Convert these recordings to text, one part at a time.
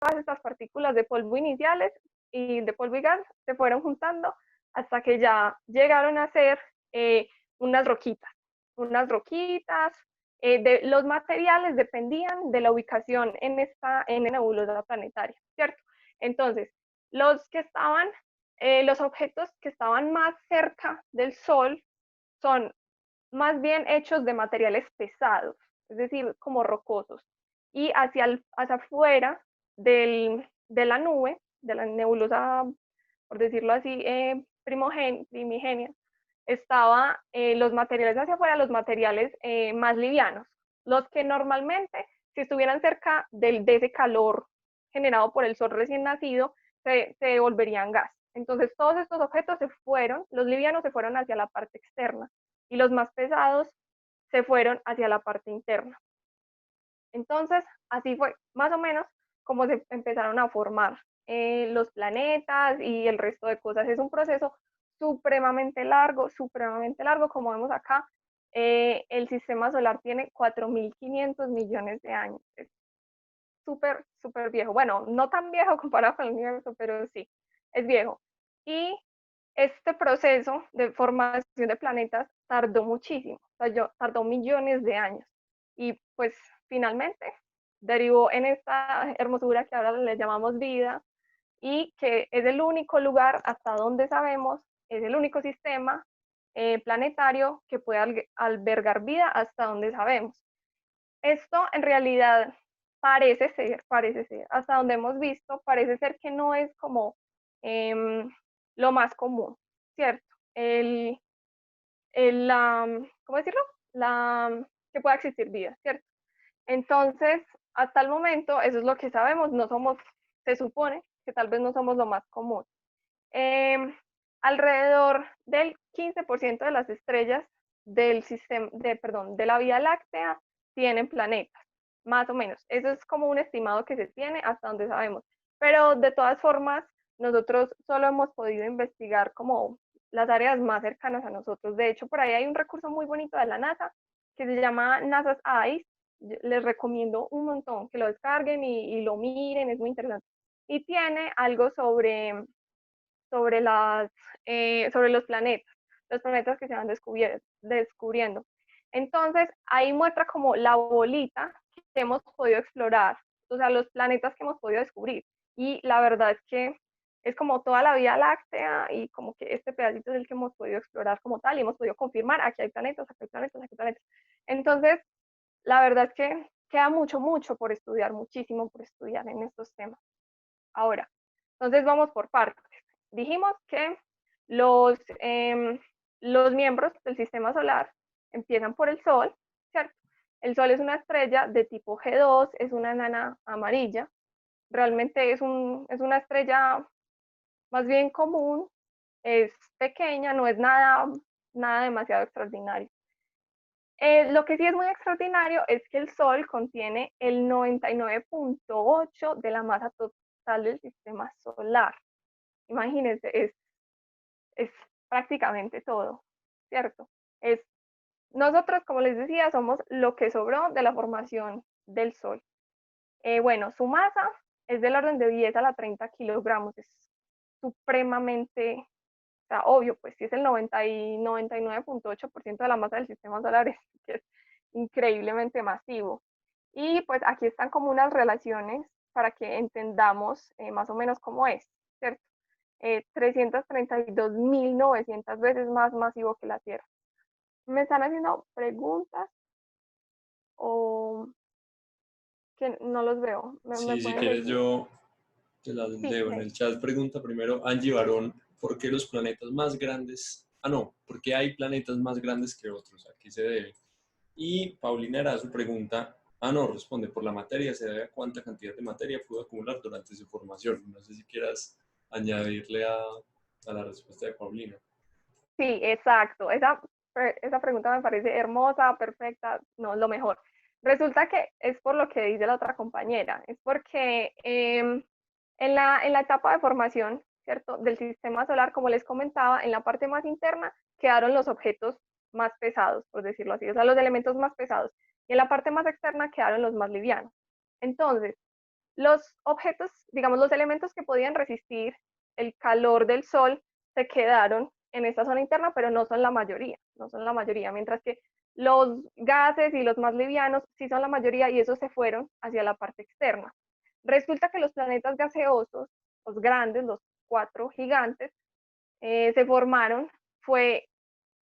todas estas partículas de polvo iniciales y de polvo y gas se fueron juntando hasta que ya llegaron a ser unas roquitas. Los materiales dependían de la ubicación en la nebulosa planetaria, ¿cierto? Entonces, los objetos que estaban más cerca del Sol son más bien hechos de materiales pesados, es decir, como rocosos, y hacia afuera de la nube, de la nebulosa, por decirlo así, primigenia, estaba los materiales hacia afuera, los materiales más livianos, los que normalmente, si estuvieran cerca de ese calor generado por el sol recién nacido, se volverían gas. Entonces todos estos objetos los livianos se fueron hacia la parte externa y los más pesados se fueron hacia la parte interna. Entonces, así fue más o menos como se empezaron a formar los planetas y el resto de cosas. Es un proceso supremamente largo, como vemos acá. El sistema solar tiene 4.500 millones de años. Es súper, súper viejo. Bueno, no tan viejo comparado con el universo, pero sí, es viejo. Y este proceso de formación de planetas tardó muchísimo, tardó millones de años. Y pues finalmente derivó en esta hermosura que ahora le llamamos vida y que es el único lugar hasta donde sabemos, es el único sistema planetario que puede albergar vida hasta donde sabemos. Esto en realidad parece ser, hasta donde hemos visto, parece ser que no es como lo más común, ¿cierto? ¿Cómo decirlo? Que pueda existir vida, ¿cierto? Entonces, hasta el momento, eso es lo que sabemos, se supone que tal vez no somos lo más común. Alrededor del 15% de las estrellas de la Vía Láctea tienen planetas, más o menos. Eso es como un estimado que se tiene hasta donde sabemos. Pero de todas formas, nosotros solo hemos podido investigar como las áreas más cercanas a nosotros. De hecho, por ahí hay un recurso muy bonito de la NASA que se llama NASA's EYES. Les recomiendo un montón que lo descarguen y lo miren, es muy interesante. Y tiene algo sobre los planetas que se van descubriendo. Entonces, ahí muestra como la bolita que hemos podido explorar, o sea, los planetas que hemos podido descubrir. Y la verdad es que es como toda la Vía Láctea y como que este pedacito es el que hemos podido explorar como tal y hemos podido confirmar, aquí hay planetas, aquí hay planetas, aquí hay planetas. Entonces, la verdad es que queda mucho, mucho por estudiar, muchísimo por estudiar en estos temas. Ahora, entonces vamos por partes. Dijimos que los, los miembros del sistema solar empiezan por el Sol, ¿cierto? El Sol es una estrella de tipo G2, es una enana amarilla. Realmente es una estrella más bien común, es pequeña, no es nada demasiado extraordinario. Lo que sí es muy extraordinario es que el Sol contiene el 99.8 de la masa total del sistema solar. Imagínense, es prácticamente todo, ¿cierto? Nosotros, como les decía, somos lo que sobró de la formación del Sol. Bueno, su masa es del orden de 10 a la 30 kilogramos, es supremamente, o sea, obvio, pues si es el 99.8% de la masa del sistema solar, es increíblemente masivo. Y pues aquí están como unas relaciones para que entendamos más o menos cómo es, ¿cierto? 332.900 veces más masivo que la Tierra. ¿Me están haciendo preguntas o que no los veo? ¿Me Sí, si pueden quieres decir? yo te las Sí, leo en el chat. Pregunta primero Angie Barón, ¿por qué los planetas más grandes? Ah, no, ¿por qué hay planetas más grandes que otros? ¿A qué se debe? Y Paulina era su pregunta. Ah, no, responde, por la materia se debe a cuánta cantidad de materia pudo acumular durante su formación. No sé si quieras añadirle a la respuesta de Paulina. sí, exacto. Esa pregunta me parece hermosa, perfecta, no, lo mejor. Resulta que es por lo que dice la otra compañera, es porque en la etapa de formación, ¿cierto? Del sistema solar, como les comentaba, en la parte más interna quedaron los objetos más pesados, por decirlo así, o sea, los elementos más pesados. Y en la parte más externa quedaron los más livianos. Entonces, Los objetos, digamos, los elementos que podían resistir el calor del Sol se quedaron en esta zona interna, pero no son la mayoría, no son la mayoría, mientras que los gases y los más livianos sí son la mayoría y esos se fueron hacia la parte externa. Resulta que los planetas gaseosos, los grandes, los 4 gigantes, se formaron,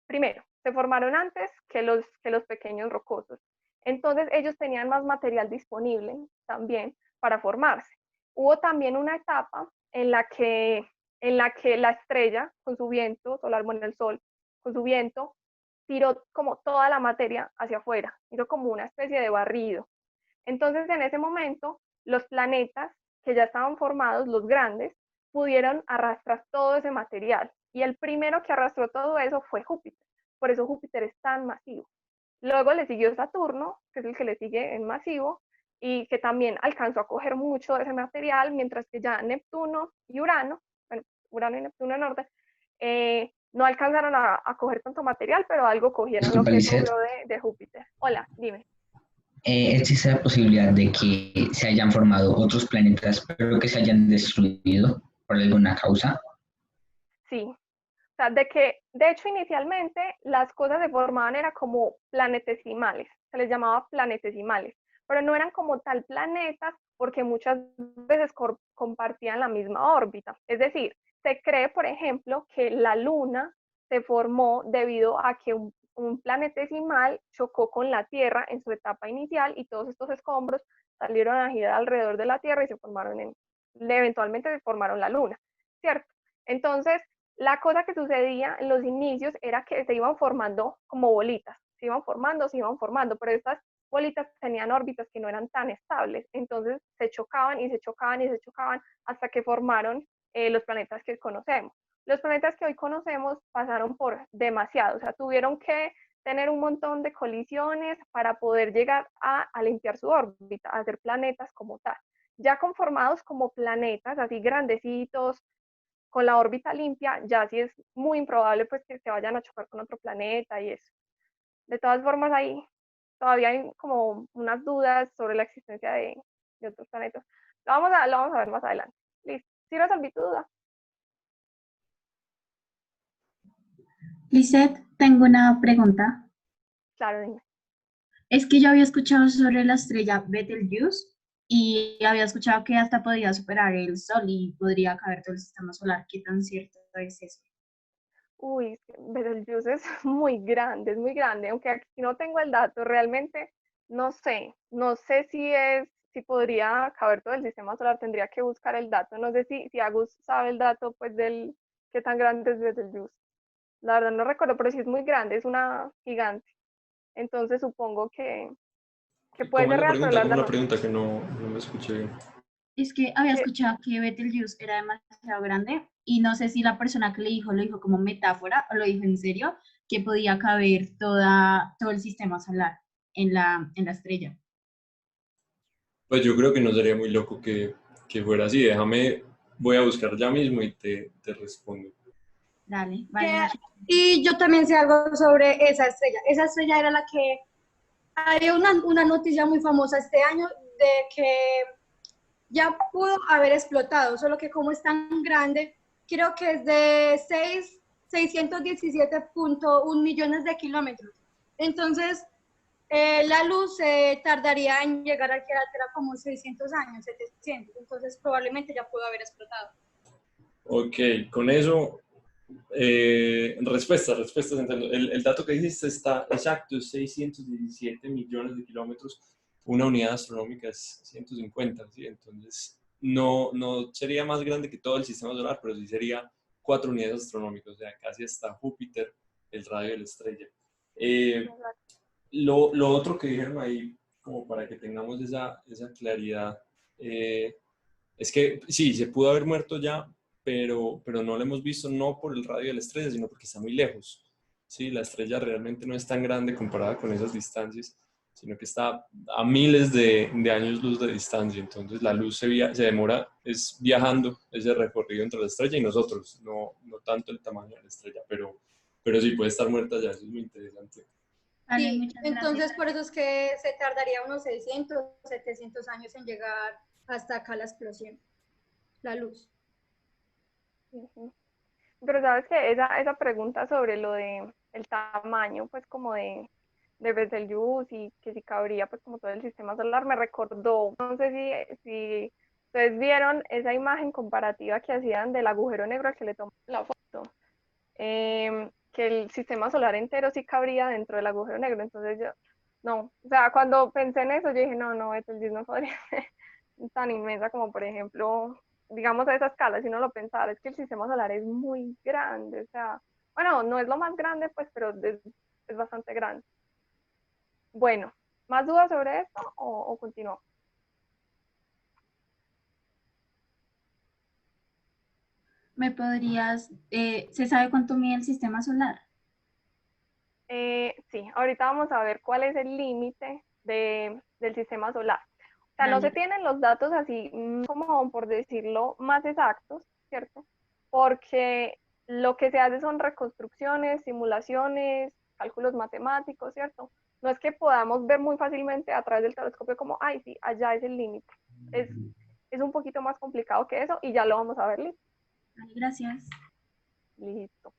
primero, se formaron antes que los pequeños rocosos. Entonces ellos tenían más material disponible también para formarse. Hubo también una etapa en la que la estrella, con su viento solar, bueno, el Sol, con su viento, tiró como toda la materia hacia afuera, hizo como una especie de barrido. Entonces, en ese momento, los planetas que ya estaban formados, los grandes, pudieron arrastrar todo ese material. Y el primero que arrastró todo eso fue Júpiter. Por eso Júpiter es tan masivo. Luego le siguió Saturno, que es el que le sigue en masivo, y que también alcanzó a coger mucho de ese material, mientras que ya Neptuno y Urano, bueno, Urano y Neptuno en orden, no alcanzaron a coger tanto material, pero algo cogieron lo Disculpa, que Lisette. sobró de Júpiter. Hola, dime. ¿Existe la posibilidad de que se hayan formado otros planetas, pero que se hayan destruido por alguna causa? Sí, o sea, de hecho, inicialmente las cosas se formaban era como planetesimales, se les llamaba planetesimales, pero no eran como tal planetas porque muchas veces compartían la misma órbita. Es decir, se cree, por ejemplo, que la Luna se formó debido a que un planetesimal chocó con la Tierra en su etapa inicial y todos estos escombros salieron a girar alrededor de la Tierra y eventualmente se formaron la Luna, ¿cierto? Entonces, la cosa que sucedía en los inicios era que se iban formando como bolitas, se iban formando, pero estas bolitas tenían órbitas que no eran tan estables, entonces se chocaban y se chocaban y se chocaban hasta que formaron los planetas que conocemos. Los planetas que hoy conocemos pasaron por demasiado, o sea, tuvieron que tener un montón de colisiones para poder llegar a limpiar su órbita, a ser planetas como tal. Ya conformados como planetas, así grandecitos, con la órbita limpia, ya sí es muy improbable pues que se vayan a chocar con otro planeta y eso. De todas formas, ahí todavía hay como unas dudas sobre la existencia de otros planetas. Lo vamos a ver más adelante. Listo. ¿Sí resolví tu duda? Lisette, tengo una pregunta. Claro, dime. Es que yo había escuchado sobre la estrella Betelgeuse y había escuchado que hasta podía superar el Sol y podría caber todo el sistema solar. ¿Qué tan cierto es eso? Uy, Betelgeuse es es muy grande, aunque aquí no tengo el dato, realmente no sé si podría caber todo el sistema solar, tendría que buscar el dato, no sé si Agus sabe el dato, pues, del qué tan grande es Betelgeuse, la verdad no recuerdo, pero sí es muy grande, es una gigante, entonces supongo que puede ser real, pero la ¿Cómo verdad es la no sé. pregunta que no me escuché bien? Es que había Que, escuchado que Betelgeuse era demasiado grande y no sé si la persona que le dijo lo dijo como metáfora o lo dijo en serio, que podía caber todo el sistema solar en la estrella. Pues yo creo que no sería muy loco que fuera así. Voy a buscar ya mismo y te respondo. Dale, vale, Que- muchas y yo también sé algo sobre esa estrella. Esa estrella era la que hay una noticia muy famosa este año de que ya pudo haber explotado, solo que como es tan grande, creo que es de 617.1 millones de kilómetros. Entonces, la luz tardaría en llegar aquí a la Tierra como 600 años, 700. Entonces, probablemente ya pudo haber explotado. Ok, con eso, respuestas. Entiendo. El dato que dijiste está exacto, es 617 millones de kilómetros. Una unidad astronómica es 150, ¿sí? Entonces, no sería más grande que todo el sistema solar, pero sí sería 4 unidades astronómicas, o sea, casi hasta Júpiter, el radio de la estrella. Eh, lo otro que dijeron ahí, como para que tengamos esa claridad, es que sí, se pudo haber muerto ya, pero no lo hemos visto no por el radio de la estrella, sino porque está muy lejos. Sí, la estrella realmente no es tan grande comparada con esas distancias, sino que está a miles de años luz de distancia. Entonces la luz se demora, es viajando ese recorrido entre la estrella y nosotros, no tanto el tamaño de la estrella, pero sí puede estar muerta ya, eso es muy interesante. Vale, Sí, muchas gracias. entonces por eso es que se tardaría unos 600, 700 años en llegar hasta acá la explosión, la luz. Ujú. Pero sabes que esa pregunta sobre lo de el tamaño, pues como de Betelgeuse y que si cabría pues como todo el sistema solar, me recordó, no sé si ustedes vieron esa imagen comparativa que hacían del agujero negro al que le tomaron la foto, que el sistema solar entero sí cabría dentro del agujero negro, entonces yo, no, o sea, cuando pensé en eso, yo dije, no, Betelgeuse no podría ser tan inmensa como, por ejemplo, digamos a esa escala, si uno lo pensara, es que el sistema solar es muy grande, o sea, bueno, no es lo más grande, pues, pero es bastante grande. Bueno, ¿más dudas sobre esto o continúo? ¿Me podrías, se sabe cuánto mide el sistema solar? Sí, ahorita vamos a ver cuál es el límite del sistema solar. O sea, no se Dale. tienen los datos así como por decirlo más exactos, ¿cierto? Porque lo que se hace son reconstrucciones, simulaciones, cálculos matemáticos, ¿cierto? No es que podamos ver muy fácilmente a través del telescopio como, ay, sí, allá es el límite. Es, es un poquito más complicado que eso y ya lo vamos a ver listo. Dale, gracias. Listo.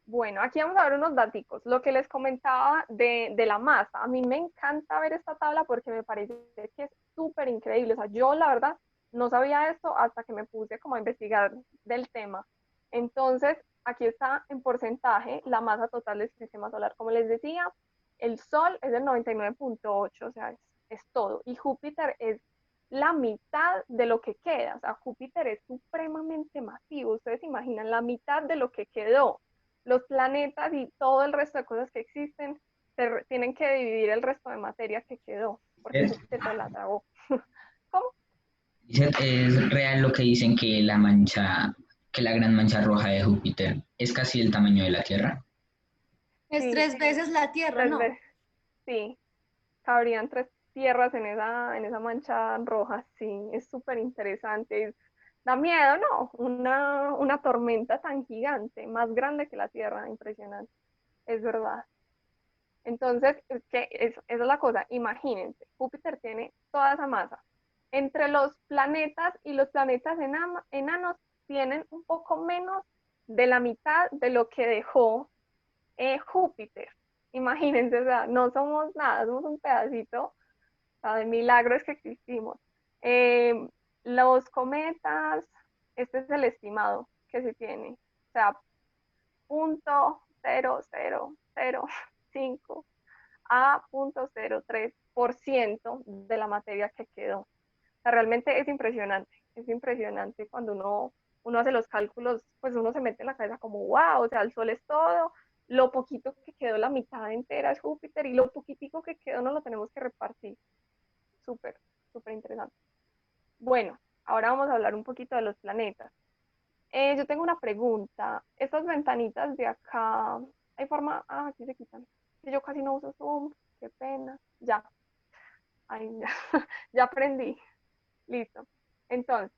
Bueno, aquí vamos a ver unos daticos. Lo que les comentaba de la masa. A mí me encanta ver esta tabla porque me parece que es súper increíble. O sea, yo la verdad no sabía esto hasta que me puse como a investigar del tema. Entonces, aquí está en porcentaje la masa total del sistema solar. Como les decía, el Sol es el 99,8, o sea, es todo. Y Júpiter es la mitad de lo que queda. O sea, Júpiter es supremamente masivo. Ustedes se imaginan la mitad de lo que quedó. Los planetas y todo el resto de cosas que existen tienen que dividir el resto de materia que quedó, porque Júpiter se la tragó. ¿Cómo? Es real lo que dicen que que la gran mancha roja de Júpiter es casi el tamaño de la Tierra. Es Sí, 3 veces la Tierra, 3 veces. ¿no? Sí, cabrían 3 tierras en esa mancha roja. Sí, es súper interesante. Da miedo, ¿no? Una tormenta tan gigante, más grande que la Tierra, impresionante. Es verdad. Entonces, esa es la cosa. Imagínense, Júpiter tiene toda esa masa. Entre los planetas y los planetas enanos tienen un poco menos de la mitad de lo que dejó Júpiter. Imagínense, o sea, no somos nada, somos un pedacito, o sea, de milagros que existimos. Eh, los cometas, este es el estimado que se tiene, o sea, 0,0005 a 0,03% de la materia que quedó. O sea, realmente es impresionante cuando uno hace los cálculos, pues uno se mete en la cabeza como, wow, o sea, el Sol es todo, lo poquito que quedó, la mitad entera es Júpiter y lo poquitico que quedó no lo tenemos que repartir. Súper, súper interesante. Bueno, ahora vamos a hablar un poquito de los planetas. Yo tengo una pregunta. Estas ventanitas de acá, hay forma, aquí se quitan. Yo casi no uso Zoom, qué pena. Ya, ahí ya, ya aprendí. Listo. Entonces,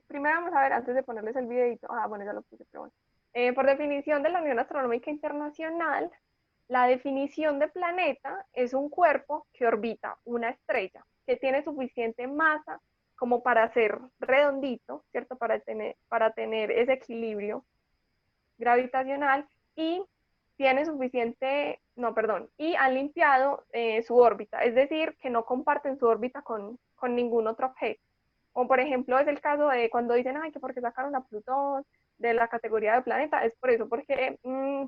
primero vamos a ver, antes de ponerles el videito, bueno, ya lo puse, pero bueno. Por definición de la Unión Astronómica Internacional, la definición de planeta es un cuerpo que orbita una estrella, que tiene suficiente masa como para ser redondito, ¿cierto? Para tener ese equilibrio gravitacional y tiene suficiente, no, perdón, y han limpiado su órbita, es decir, que no comparten su órbita con ningún otro objeto. Como por ejemplo es el caso de cuando dicen, ay, que porque sacaron a Plutón de la categoría de planeta, es por eso, porque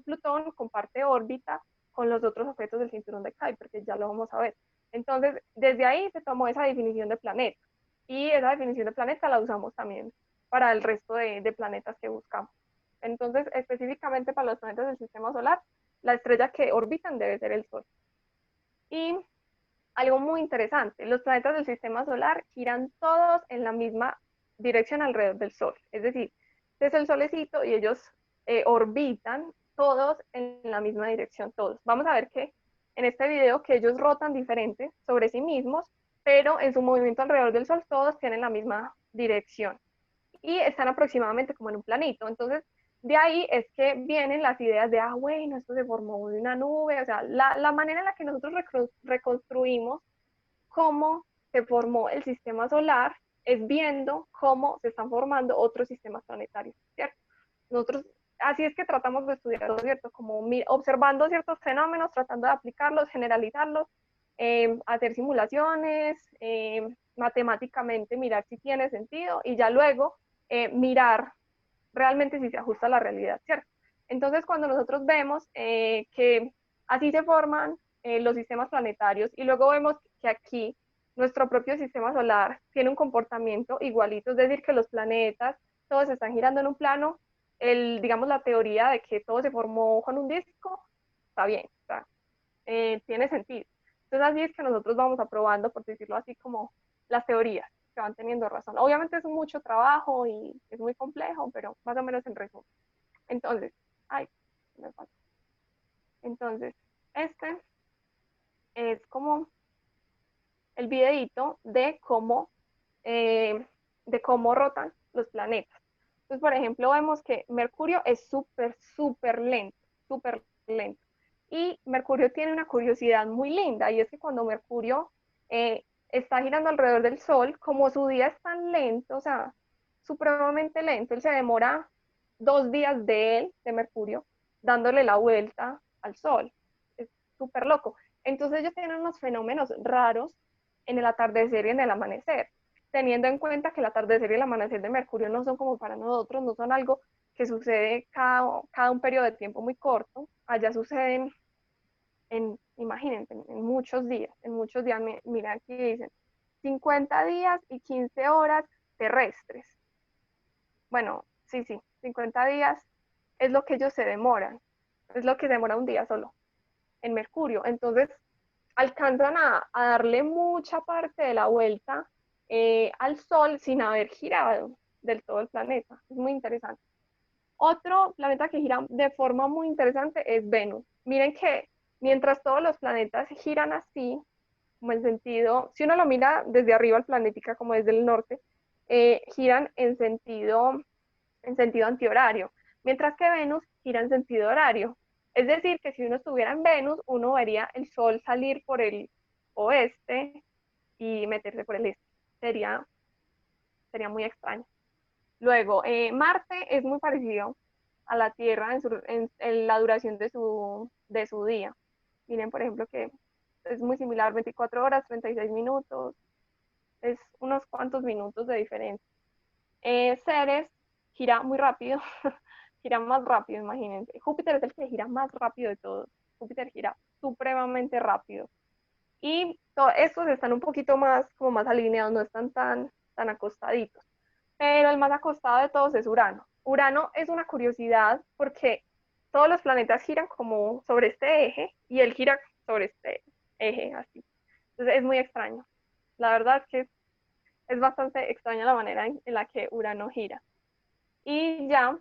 Plutón comparte órbita con los otros objetos del cinturón de Kuiper, que ya lo vamos a ver. Entonces, desde ahí se tomó esa definición de planeta. Y esa definición de planeta la usamos también para el resto de planetas que buscamos. Entonces, específicamente para los planetas del sistema solar, la estrella que orbitan debe ser el Sol. Y algo muy interesante, los planetas del sistema solar giran todos en la misma dirección alrededor del Sol. Es decir, este es el solecito y ellos orbitan todos en la misma dirección, todos. Vamos a ver que en este video que ellos rotan diferente sobre sí mismos, pero en su movimiento alrededor del Sol todos tienen la misma dirección y están aproximadamente como en un planito. Entonces, de ahí es que vienen las ideas de, bueno, esto se formó de una nube, o sea, la manera en la que nosotros reconstruimos cómo se formó el sistema solar es viendo cómo se están formando otros sistemas planetarios, ¿cierto? Nosotros, así es que tratamos de estudiarlo, ¿cierto? Como observando ciertos fenómenos, tratando de aplicarlos, generalizarlos, hacer simulaciones, matemáticamente mirar si tiene sentido y ya luego mirar realmente si se ajusta a la realidad, ¿cierto? Entonces, cuando nosotros vemos que así se forman los sistemas planetarios y luego vemos que aquí nuestro propio sistema solar tiene un comportamiento igualito, es decir, que los planetas todos están girando en un plano, digamos la teoría de que todo se formó con un disco, está bien, tiene sentido. Entonces así es que nosotros vamos aprobando, por decirlo así, como las teorías que van teniendo razón. Obviamente es mucho trabajo y es muy complejo, pero más o menos en resumen. Entonces, ay, me falta. Entonces, este es como el videito de cómo rotan los planetas. Entonces, por ejemplo, vemos que Mercurio es súper lento, súper lento. Y Mercurio tiene una curiosidad muy linda, y es que cuando Mercurio está girando alrededor del Sol, como su día es tan lento, o sea, supremamente lento, él se demora 2 días de Mercurio, dándole la vuelta al Sol. Es súper loco. Entonces ellos tienen unos fenómenos raros en el atardecer y en el amanecer, teniendo en cuenta que el atardecer y el amanecer de Mercurio no son como para nosotros, no son algo que sucede cada un periodo de tiempo muy corto, allá suceden imagínense, en muchos días, mira aquí dicen 50 días y 15 horas terrestres. Bueno, sí, 50 días es lo que ellos se demoran, es lo que demora un día solo en Mercurio. Entonces, alcanzan a darle mucha parte de la vuelta al Sol sin haber girado del todo el planeta. Es muy interesante. Otro planeta que gira de forma muy interesante es Venus. Miren que mientras todos los planetas giran así, como en sentido, si uno lo mira desde arriba al planetica, como desde el norte, giran en sentido antihorario, mientras que Venus gira en sentido horario. Es decir, que si uno estuviera en Venus, uno vería el Sol salir por el oeste y meterse por el este. Sería muy extraño. Luego, Marte es muy parecido a la Tierra en la duración de su día. Miren, por ejemplo, que es muy similar, 24 horas, 36 minutos, es unos cuantos minutos de diferencia. Ceres gira muy rápido, gira más rápido, imagínense. Júpiter es el que gira más rápido de todos. Júpiter gira supremamente rápido. Y estos están un poquito más, como más alineados, no están tan acostaditos. Pero el más acostado de todos es Urano. Urano es una curiosidad porque todos los planetas giran como sobre este eje y él gira sobre este eje, así. Entonces es muy extraño. La verdad es que es bastante extraña la manera en la que Urano gira. Y ya,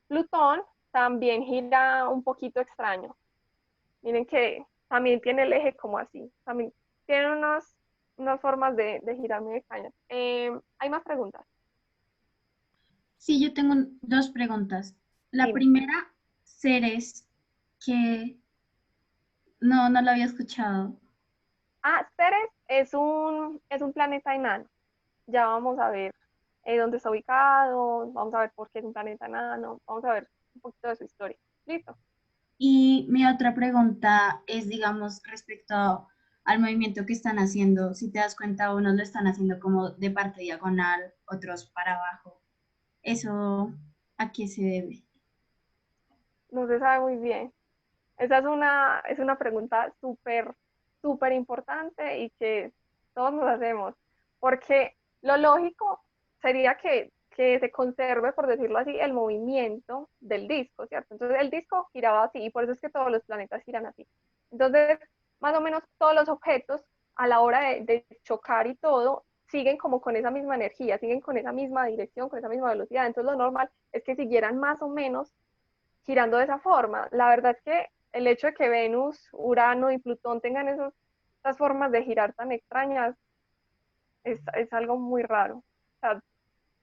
Plutón también gira un poquito extraño. Miren que también tiene el eje como así. También tiene unas formas de girar muy extrañas. ¿Hay más preguntas? Sí, yo tengo dos preguntas. La Dime. primera, Ceres, que no lo había escuchado. Ceres es un planeta enano. Ya vamos a ver dónde está ubicado, vamos a ver por qué es un planeta enano, vamos a ver un poquito de su historia. ¿Listo? Y mi otra pregunta es, digamos, respecto al movimiento que están haciendo. Si te das cuenta, unos lo están haciendo como de parte diagonal, otros para abajo. ¿Eso a qué se debe? No se sabe muy bien. Esa es una pregunta súper importante y que todos nos hacemos, porque lo lógico sería que se conserve, por decirlo así, el movimiento del disco, ¿cierto? Entonces el disco giraba así y por eso es que todos los planetas giran así. Entonces, más o menos todos los objetos a la hora de chocar y todo, siguen como con esa misma energía, siguen con esa misma dirección, con esa misma velocidad. Entonces lo normal es que siguieran más o menos girando de esa forma. La verdad es que el hecho de que Venus, Urano y Plutón tengan esas formas de girar tan extrañas es algo muy raro. O sea,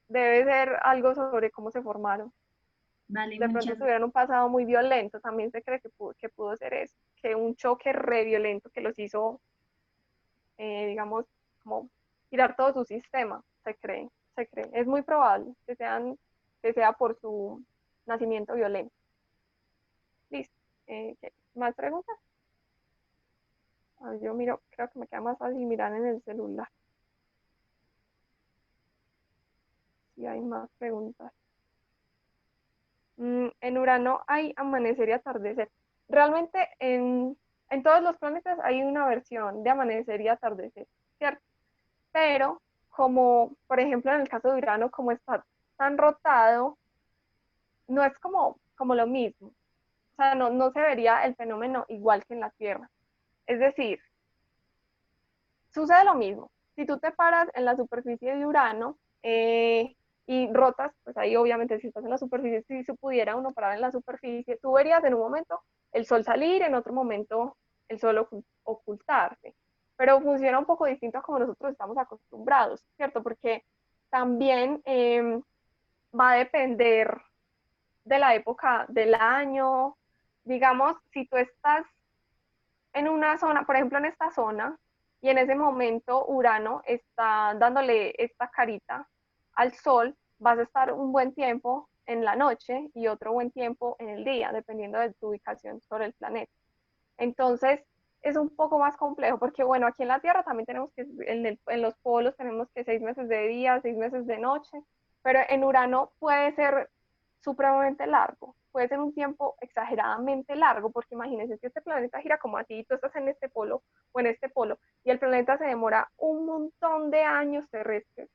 debe ser algo sobre cómo se formaron. Vale, De pronto muchas. tuvieron un pasado muy violento, también se cree que pudo ser eso, que un choque re violento que los hizo, digamos, como girar todo su sistema, se cree. Es muy probable que sea por su nacimiento violento. Listo. ¿Qué? ¿Más preguntas? Yo miro, creo que me queda más fácil mirar en el celular. Si hay más preguntas. En Urano hay amanecer y atardecer. Realmente en todos los planetas hay una versión de amanecer y atardecer, ¿cierto? Pero como, por ejemplo, en el caso de Urano, como está tan rotado, no es como lo mismo. O sea, no se vería el fenómeno igual que en la Tierra. Es decir, sucede lo mismo. Si tú te paras en la superficie de Urano y rotas, pues ahí obviamente si estás en la superficie, si se pudiera uno parar en la superficie, tú verías en un momento el sol salir, en otro momento el sol ocultarse. Pero funciona un poco distinto a como nosotros estamos acostumbrados, ¿cierto? Porque también va a depender de la época del año. Digamos, si tú estás en una zona, por ejemplo, en esta zona, y en ese momento Urano está dándole esta carita al Sol, vas a estar un buen tiempo en la noche y otro buen tiempo en el día, dependiendo de tu ubicación sobre el planeta. Entonces, es un poco más complejo, porque bueno, aquí en la Tierra también tenemos que, en los polos tenemos que 6 meses de día, 6 meses de noche, pero en Urano puede ser supremamente largo, puede ser un tiempo exageradamente largo, porque imagínense que este planeta gira como así, tú estás en este polo o en este polo, y el planeta se demora un montón de años terrestres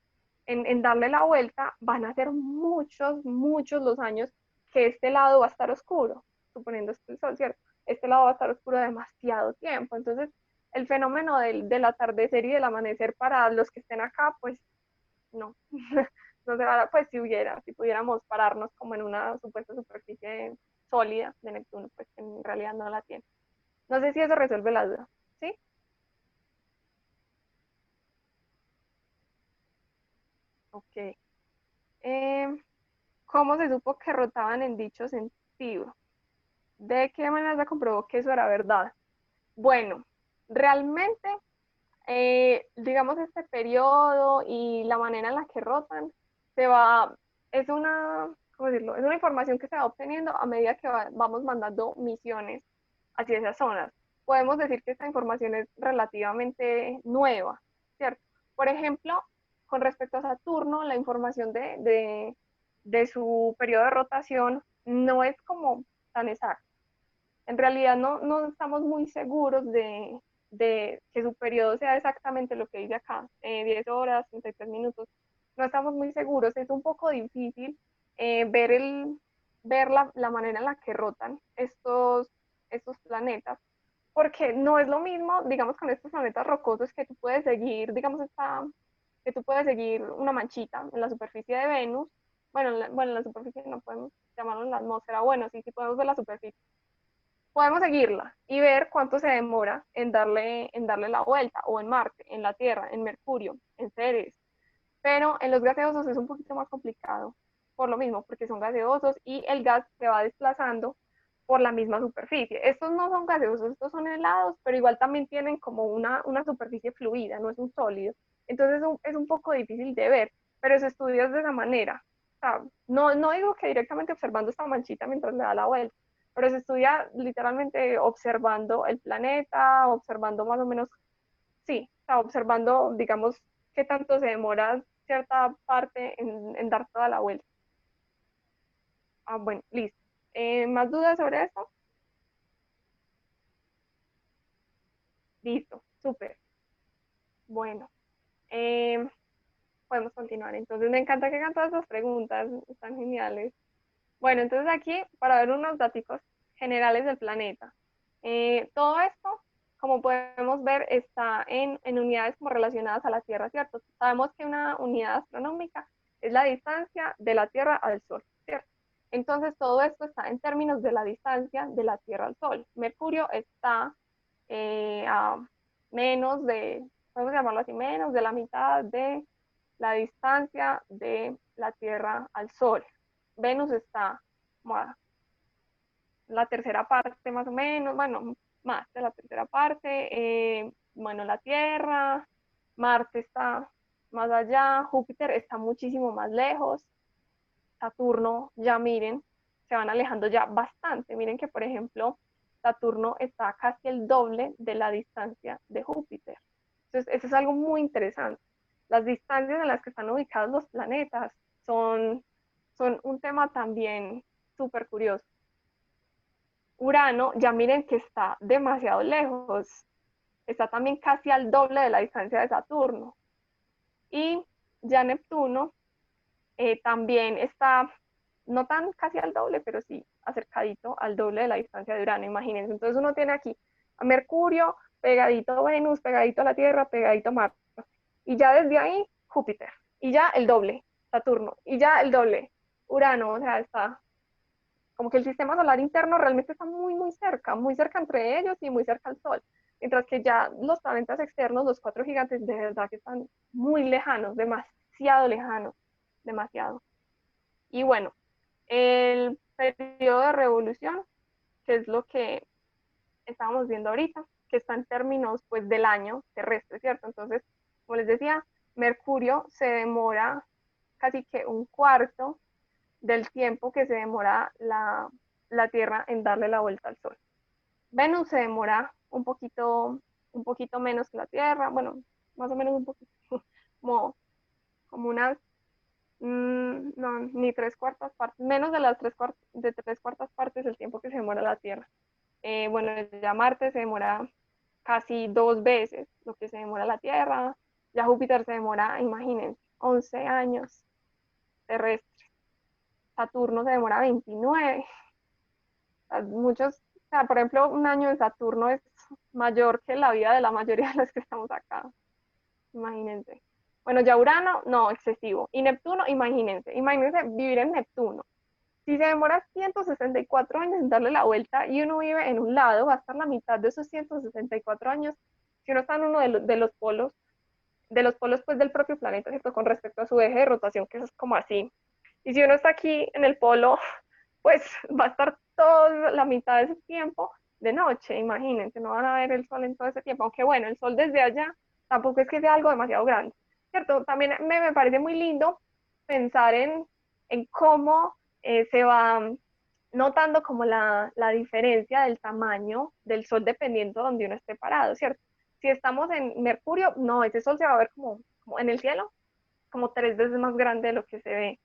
en darle la vuelta, van a ser muchos los años que este lado va a estar oscuro, suponiendo que el Sol, ¿cierto? Este lado va a estar oscuro demasiado tiempo. Entonces, el fenómeno del atardecer y del amanecer para los que estén acá, pues no, no se va a, pues si pudiéramos pararnos como en una supuesta superficie sólida de Neptuno, pues en realidad no la tiene. No sé si eso resuelve la duda, ¿sí? Ok. ¿Cómo se supo que rotaban en dicho sentido? ¿De qué manera se comprobó que eso era verdad? Bueno, realmente digamos, este periodo y la manera en la que rotan, es ¿cómo decirlo? Es una información que se va obteniendo a medida que vamos mandando misiones hacia esas zonas. Podemos decir que esta información es relativamente nueva, ¿cierto? Por ejemplo, con respecto a Saturno, la información de su periodo de rotación no es como tan exacta. En realidad no estamos muy seguros de que su periodo sea exactamente lo que dice acá, 10 horas, 33 minutos. No estamos muy seguros, es un poco difícil ver la manera en la que rotan estos planetas, porque no es lo mismo, digamos, con estos planetas rocosos que tú puedes seguir, digamos, que tú puedes seguir una manchita en la superficie de Venus. Bueno, en la superficie no podemos llamarlo en la atmósfera, bueno, sí podemos ver la superficie, podemos seguirla y ver cuánto se demora en darle la vuelta, o en Marte, en la Tierra, en Mercurio, en Ceres. Pero en los gaseosos es un poquito más complicado, por lo mismo, porque son gaseosos y el gas se va desplazando por la misma superficie. Estos no son gaseosos, estos son helados, pero igual también tienen como una superficie fluida, no es un sólido. Entonces es un poco difícil de ver, pero se estudia de esa manera. O sea, no digo que directamente observando esta manchita mientras le da la vuelta, pero se estudia literalmente observando el planeta, observando más o menos, sí, o sea, observando, digamos, qué tanto se demora cierta parte en dar toda la vuelta. Bueno, listo. ¿Más dudas sobre esto? Listo, súper. Bueno, eh, podemos continuar. Entonces, me encanta que hagan todas esas preguntas, están geniales. Bueno, entonces aquí, para ver unos datos generales del planeta. Todo esto, como podemos ver, está en unidades como relacionadas a la Tierra, ¿cierto? Sabemos que una unidad astronómica es la distancia de la Tierra al Sol, ¿cierto? Entonces, todo esto está en términos de la distancia de la Tierra al Sol. Mercurio está a podemos llamarlo así, menos de la mitad de la distancia de la Tierra al Sol. Venus está como a la tercera parte más o menos, bueno, más de la tercera parte, bueno, la Tierra, Marte está más allá, Júpiter está muchísimo más lejos, Saturno, ya miren, se van alejando ya bastante. Miren que, por ejemplo, Saturno está casi el doble de la distancia de Júpiter. Entonces, eso es algo muy interesante. Las distancias en las que están ubicados los planetas son un tema también súper curioso. Urano, ya miren que está demasiado lejos, está también casi al doble de la distancia de Saturno. Y ya Neptuno también está, no tan casi al doble, pero sí acercadito al doble de la distancia de Urano, imagínense. Entonces uno tiene aquí a Mercurio, pegadito a Venus, pegadito a la Tierra, pegadito a Marte. Y ya desde ahí, Júpiter. Y ya el doble, Saturno. Y ya el doble, Urano. O sea, está como que el sistema solar interno realmente está muy cerca entre ellos y muy cerca al Sol. Mientras que ya los planetas externos, los cuatro gigantes, de verdad que están muy lejanos, demasiado lejanos, demasiado. Y bueno, el periodo de revolución, que es lo que estábamos viendo ahorita, que está en términos pues del año terrestre, ¿cierto? Entonces, como les decía, Mercurio se demora casi que un cuarto del tiempo que se demora la Tierra en darle la vuelta al Sol. Venus se demora un poquito menos que la Tierra, bueno, más o menos un poquito, como unas, no, ni tres cuartas partes, menos de las tres cuartas partes del tiempo que se demora la Tierra. Bueno, ya Marte se demora casi 2 veces lo que se demora la Tierra, ya Júpiter se demora, imagínense, 11 años terrestres. Saturno se demora 29. Muchos, o sea, por ejemplo, un año de Saturno es mayor que la vida de la mayoría de los que estamos acá. Imagínense. Bueno, ya Urano, no, excesivo. Y Neptuno, imagínense vivir en Neptuno. Si se demora 164 años en darle la vuelta y uno vive en un lado, va a estar la mitad de esos 164 años, si uno está en uno de los polos pues del propio planeta, ¿cierto? Con respecto a su eje de rotación, que es como así. Y si uno está aquí en el polo, pues va a estar toda la mitad de ese tiempo de noche, imagínense, no van a ver el sol en todo ese tiempo, aunque bueno, el sol desde allá tampoco es que sea algo demasiado grande, ¿cierto? También me parece muy lindo pensar en cómo se va notando como la diferencia del tamaño del sol dependiendo de donde uno esté parado, ¿cierto? Si estamos en Mercurio, no, ese sol se va a ver como en el cielo, como 3 veces más grande de lo que se ve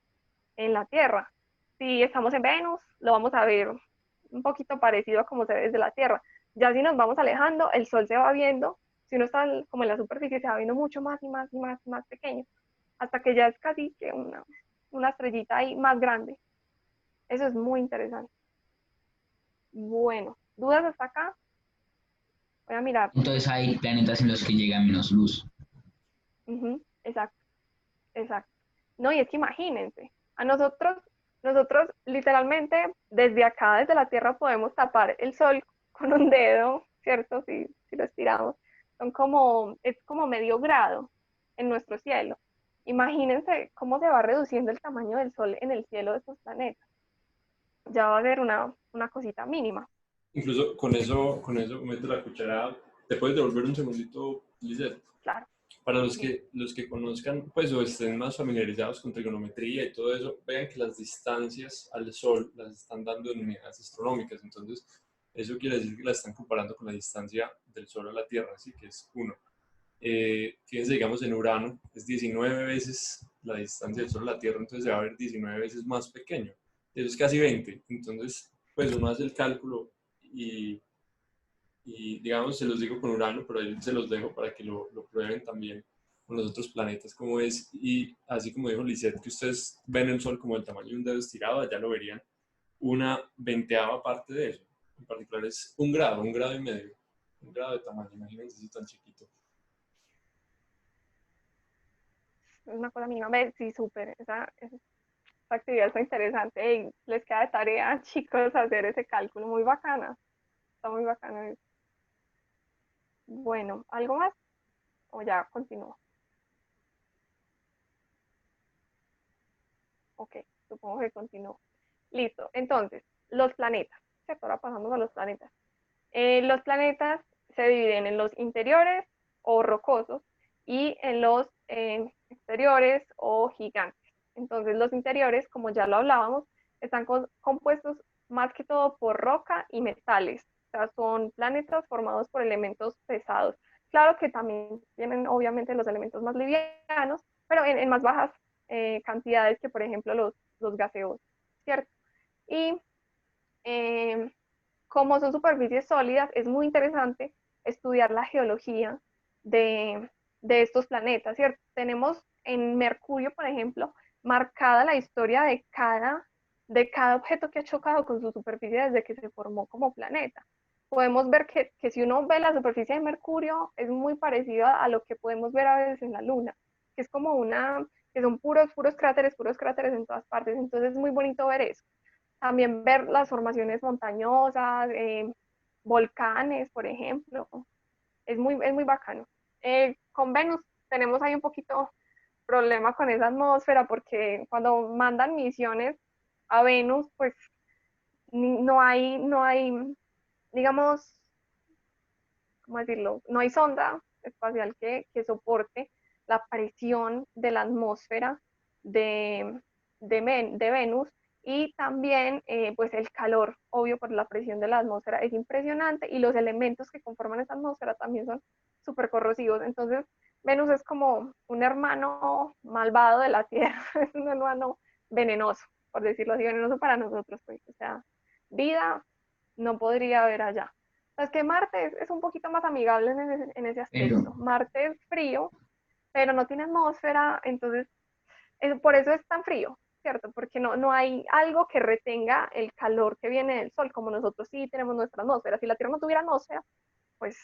en la Tierra. Si estamos en Venus, lo vamos a ver un poquito parecido a como se ve desde la Tierra. Ya si nos vamos alejando, el Sol se va viendo, si uno está como en la superficie, se va viendo mucho más y más y más y más pequeño, hasta que ya es casi que una estrellita ahí más grande. Eso es muy interesante. Bueno, ¿dudas hasta acá? Voy a mirar. Entonces hay planetas en los que llega menos luz. Exacto, exacto. No, y es que imagínense, a nosotros literalmente desde acá, desde la Tierra, podemos tapar el sol con un dedo, ¿cierto? Si lo estiramos. Es como medio grado en nuestro cielo. Imagínense cómo se va reduciendo el tamaño del sol en el cielo de estos planetas. Ya va a ser una cosita mínima. Incluso con eso meto la cucharada. ¿Te puedes devolver un segundito, Lizeth? Claro. Para los que conozcan, pues, o estén más familiarizados con trigonometría y todo eso, vean que las distancias al Sol las están dando en unidades astronómicas. Entonces, eso quiere decir que la están comparando con la distancia del Sol a la Tierra, así que es 1. Fíjense, digamos, en Urano es 19 veces la distancia del Sol a la Tierra, entonces se va a ver 19 veces más pequeño. Eso es casi 20. Entonces, pues uno hace el cálculo y digamos, se los digo con Urano, pero ahí se los dejo para que lo prueben también con los otros planetas como es. Y así como dijo Lisette, que ustedes ven el Sol como el tamaño de un dedo estirado, allá lo verían una 20ª parte de eso. En particular es un grado y medio. Un grado de tamaño, imagínense si tan chiquito. Es una cosa mínima. Sí, súper. Esa actividad está interesante. Hey, les queda de tarea, chicos, hacer ese cálculo. Muy bacana. Está muy bacana. Bueno, ¿algo más? ¿O ya continúo? Ok, supongo que continúo. Listo. Entonces, los planetas. ¿Cierto? Ahora pasamos a los planetas. Los planetas se dividen en los interiores o rocosos y en los exteriores o gigantes. Entonces los interiores, como ya lo hablábamos, están compuestos más que todo por roca y metales. O sea, son planetas formados por elementos pesados. Claro que también tienen obviamente los elementos más livianos, pero en más bajas cantidades que, por ejemplo, los gaseosos, ¿cierto? Y como son superficies sólidas, es muy interesante estudiar la geología de estos planetas, ¿cierto? Tenemos en Mercurio, por ejemplo, marcada la historia de cada objeto que ha chocado con su superficie desde que se formó como planeta. Podemos ver que si uno ve la superficie de Mercurio, es muy parecido a lo que podemos ver a veces en la Luna, que es como que son puros cráteres en todas partes. Entonces es muy bonito ver eso. También ver las formaciones montañosas, volcanes, por ejemplo, es muy bacano. Con Venus tenemos ahí un poquito problema con esa atmósfera porque cuando mandan misiones a Venus, pues no hay, digamos, ¿cómo decirlo? No hay sonda espacial que soporte la presión de la atmósfera de Venus y también pues el calor, obvio por la presión de la atmósfera es impresionante y los elementos que conforman esa atmósfera también son súper corrosivos. Entonces Venus es como un hermano malvado de la Tierra, es un hermano venenoso, por decirlo así, venenoso para nosotros, pues, o sea, vida no podría haber allá. Es que Marte es un poquito más amigable en ese aspecto. Pero, Marte es frío, pero no tiene atmósfera, entonces por eso es tan frío, ¿cierto? Porque no hay algo que retenga el calor que viene del Sol, como nosotros sí tenemos nuestra atmósfera. Si la Tierra no tuviera atmósfera, pues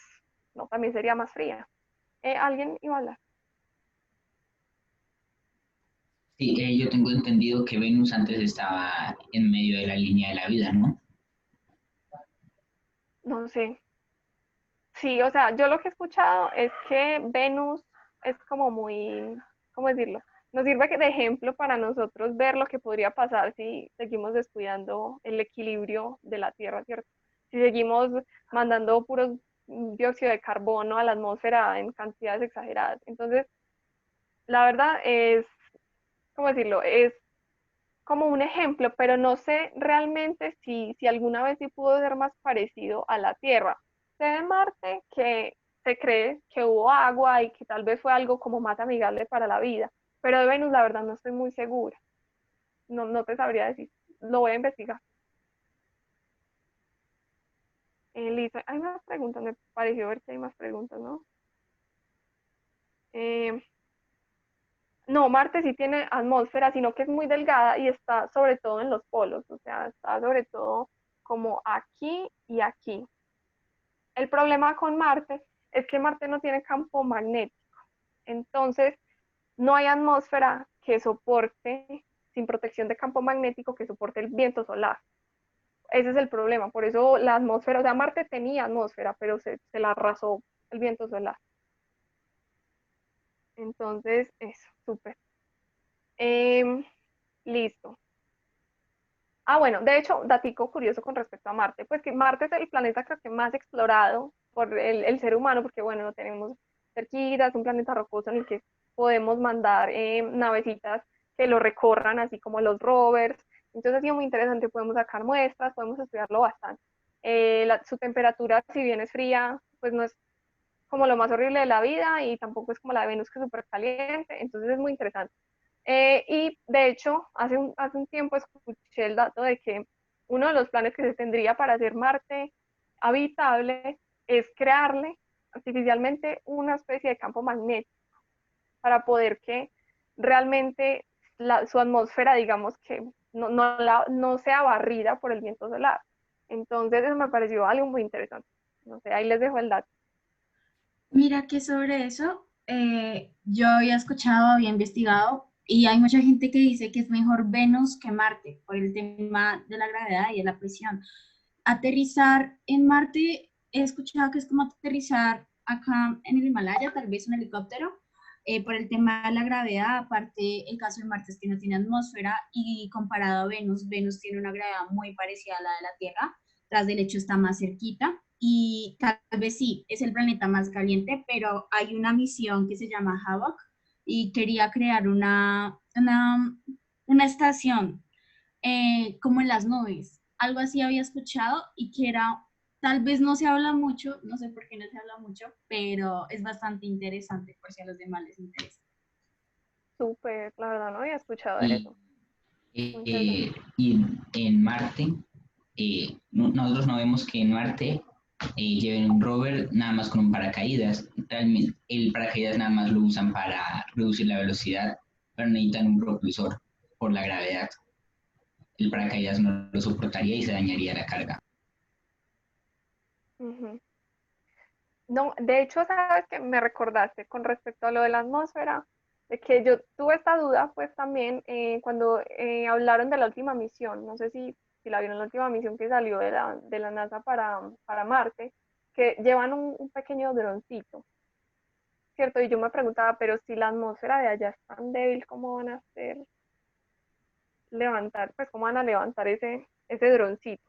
no, también sería más fría. ¿Alguien iba a hablar? sí, yo tengo entendido que Venus antes estaba en medio de la línea de la vida, ¿no? No sé. Sí, o sea, yo lo que he escuchado es que Venus es como muy, ¿cómo decirlo? Nos sirve de ejemplo para nosotros ver lo que podría pasar si seguimos descuidando el equilibrio de la Tierra, ¿cierto? Si seguimos mandando puros dióxido de carbono a la atmósfera en cantidades exageradas. Entonces, la verdad es, ¿cómo decirlo? Es como un ejemplo, pero no sé realmente si alguna vez sí pudo ser más parecido a la Tierra. Sé de Marte que se cree que hubo agua y que tal vez fue algo como más amigable para la vida, pero de Venus la verdad no estoy muy segura, no te sabría decir, lo voy a investigar. Lisa, hay más preguntas, me pareció ver que hay más preguntas, ¿no? Eh, no, Marte sí tiene atmósfera, sino que es muy delgada y está sobre todo en los polos, o sea, está sobre todo como aquí y aquí. El problema con Marte es que Marte no tiene campo magnético, entonces no hay atmósfera que soporte, sin protección de campo magnético, que soporte el viento solar. Ese es el problema, por eso la atmósfera, o sea, Marte tenía atmósfera, pero se la arrasó el viento solar. Entonces, eso, súper. Listo. Ah, bueno, de hecho, datico curioso con respecto a Marte, pues que Marte es el planeta creo que más explorado por el ser humano, porque bueno, lo tenemos cerquita, es un planeta rocoso en el que podemos mandar navecitas que lo recorran, así como los rovers. Entonces ha sido muy interesante, podemos sacar muestras, podemos estudiarlo bastante. Su temperatura, si bien es fría, pues no es como lo más horrible de la vida y tampoco es como la de Venus, que es súper caliente, entonces es muy interesante. Y de hecho, hace un tiempo escuché el dato de que uno de los planes que se tendría para hacer Marte habitable es crearle artificialmente una especie de campo magnético para poder que realmente su atmósfera, digamos que no sea barrida por el viento solar. Entonces, eso me pareció algo muy interesante. No sé, ahí les dejo el dato. Mira que sobre eso yo había escuchado, había investigado y hay mucha gente que dice que es mejor Venus que Marte por el tema de la gravedad y de la presión. Aterrizar en Marte, he escuchado que es como aterrizar acá en el Himalaya, tal vez un helicóptero, por el tema de la gravedad. Aparte, el caso de Marte es que no tiene atmósfera y comparado a Venus, Venus tiene una gravedad muy parecida a la de la Tierra, tras del hecho está más cerquita y tal vez sí, es el planeta más caliente, pero hay una misión que se llama Havok, y quería crear una estación como en las nubes. Algo así había escuchado y que era, tal vez no se habla mucho, no sé por qué no se habla mucho, pero es bastante interesante por si a los demás les interesa. Súper, la verdad no había escuchado de Y, eso. Muy interesante. y en Marte, nosotros no vemos que en Marte lleven un rover nada más con un paracaídas. Realmente, el paracaídas nada más lo usan para reducir la velocidad, pero necesitan un propulsor por la gravedad. El paracaídas no lo soportaría y se dañaría la carga. Ujú. No, de hecho, sabes que me recordaste con respecto a lo de la atmósfera, de que yo tuve esta duda, pues también cuando hablaron de la última misión, no sé si la vieron, la última misión que salió de la NASA para Marte, que llevan un pequeño droncito, ¿cierto? Y yo me preguntaba, pero si la atmósfera de allá es tan débil, ¿cómo van a hacer levantar, pues cómo van a levantar ese droncito?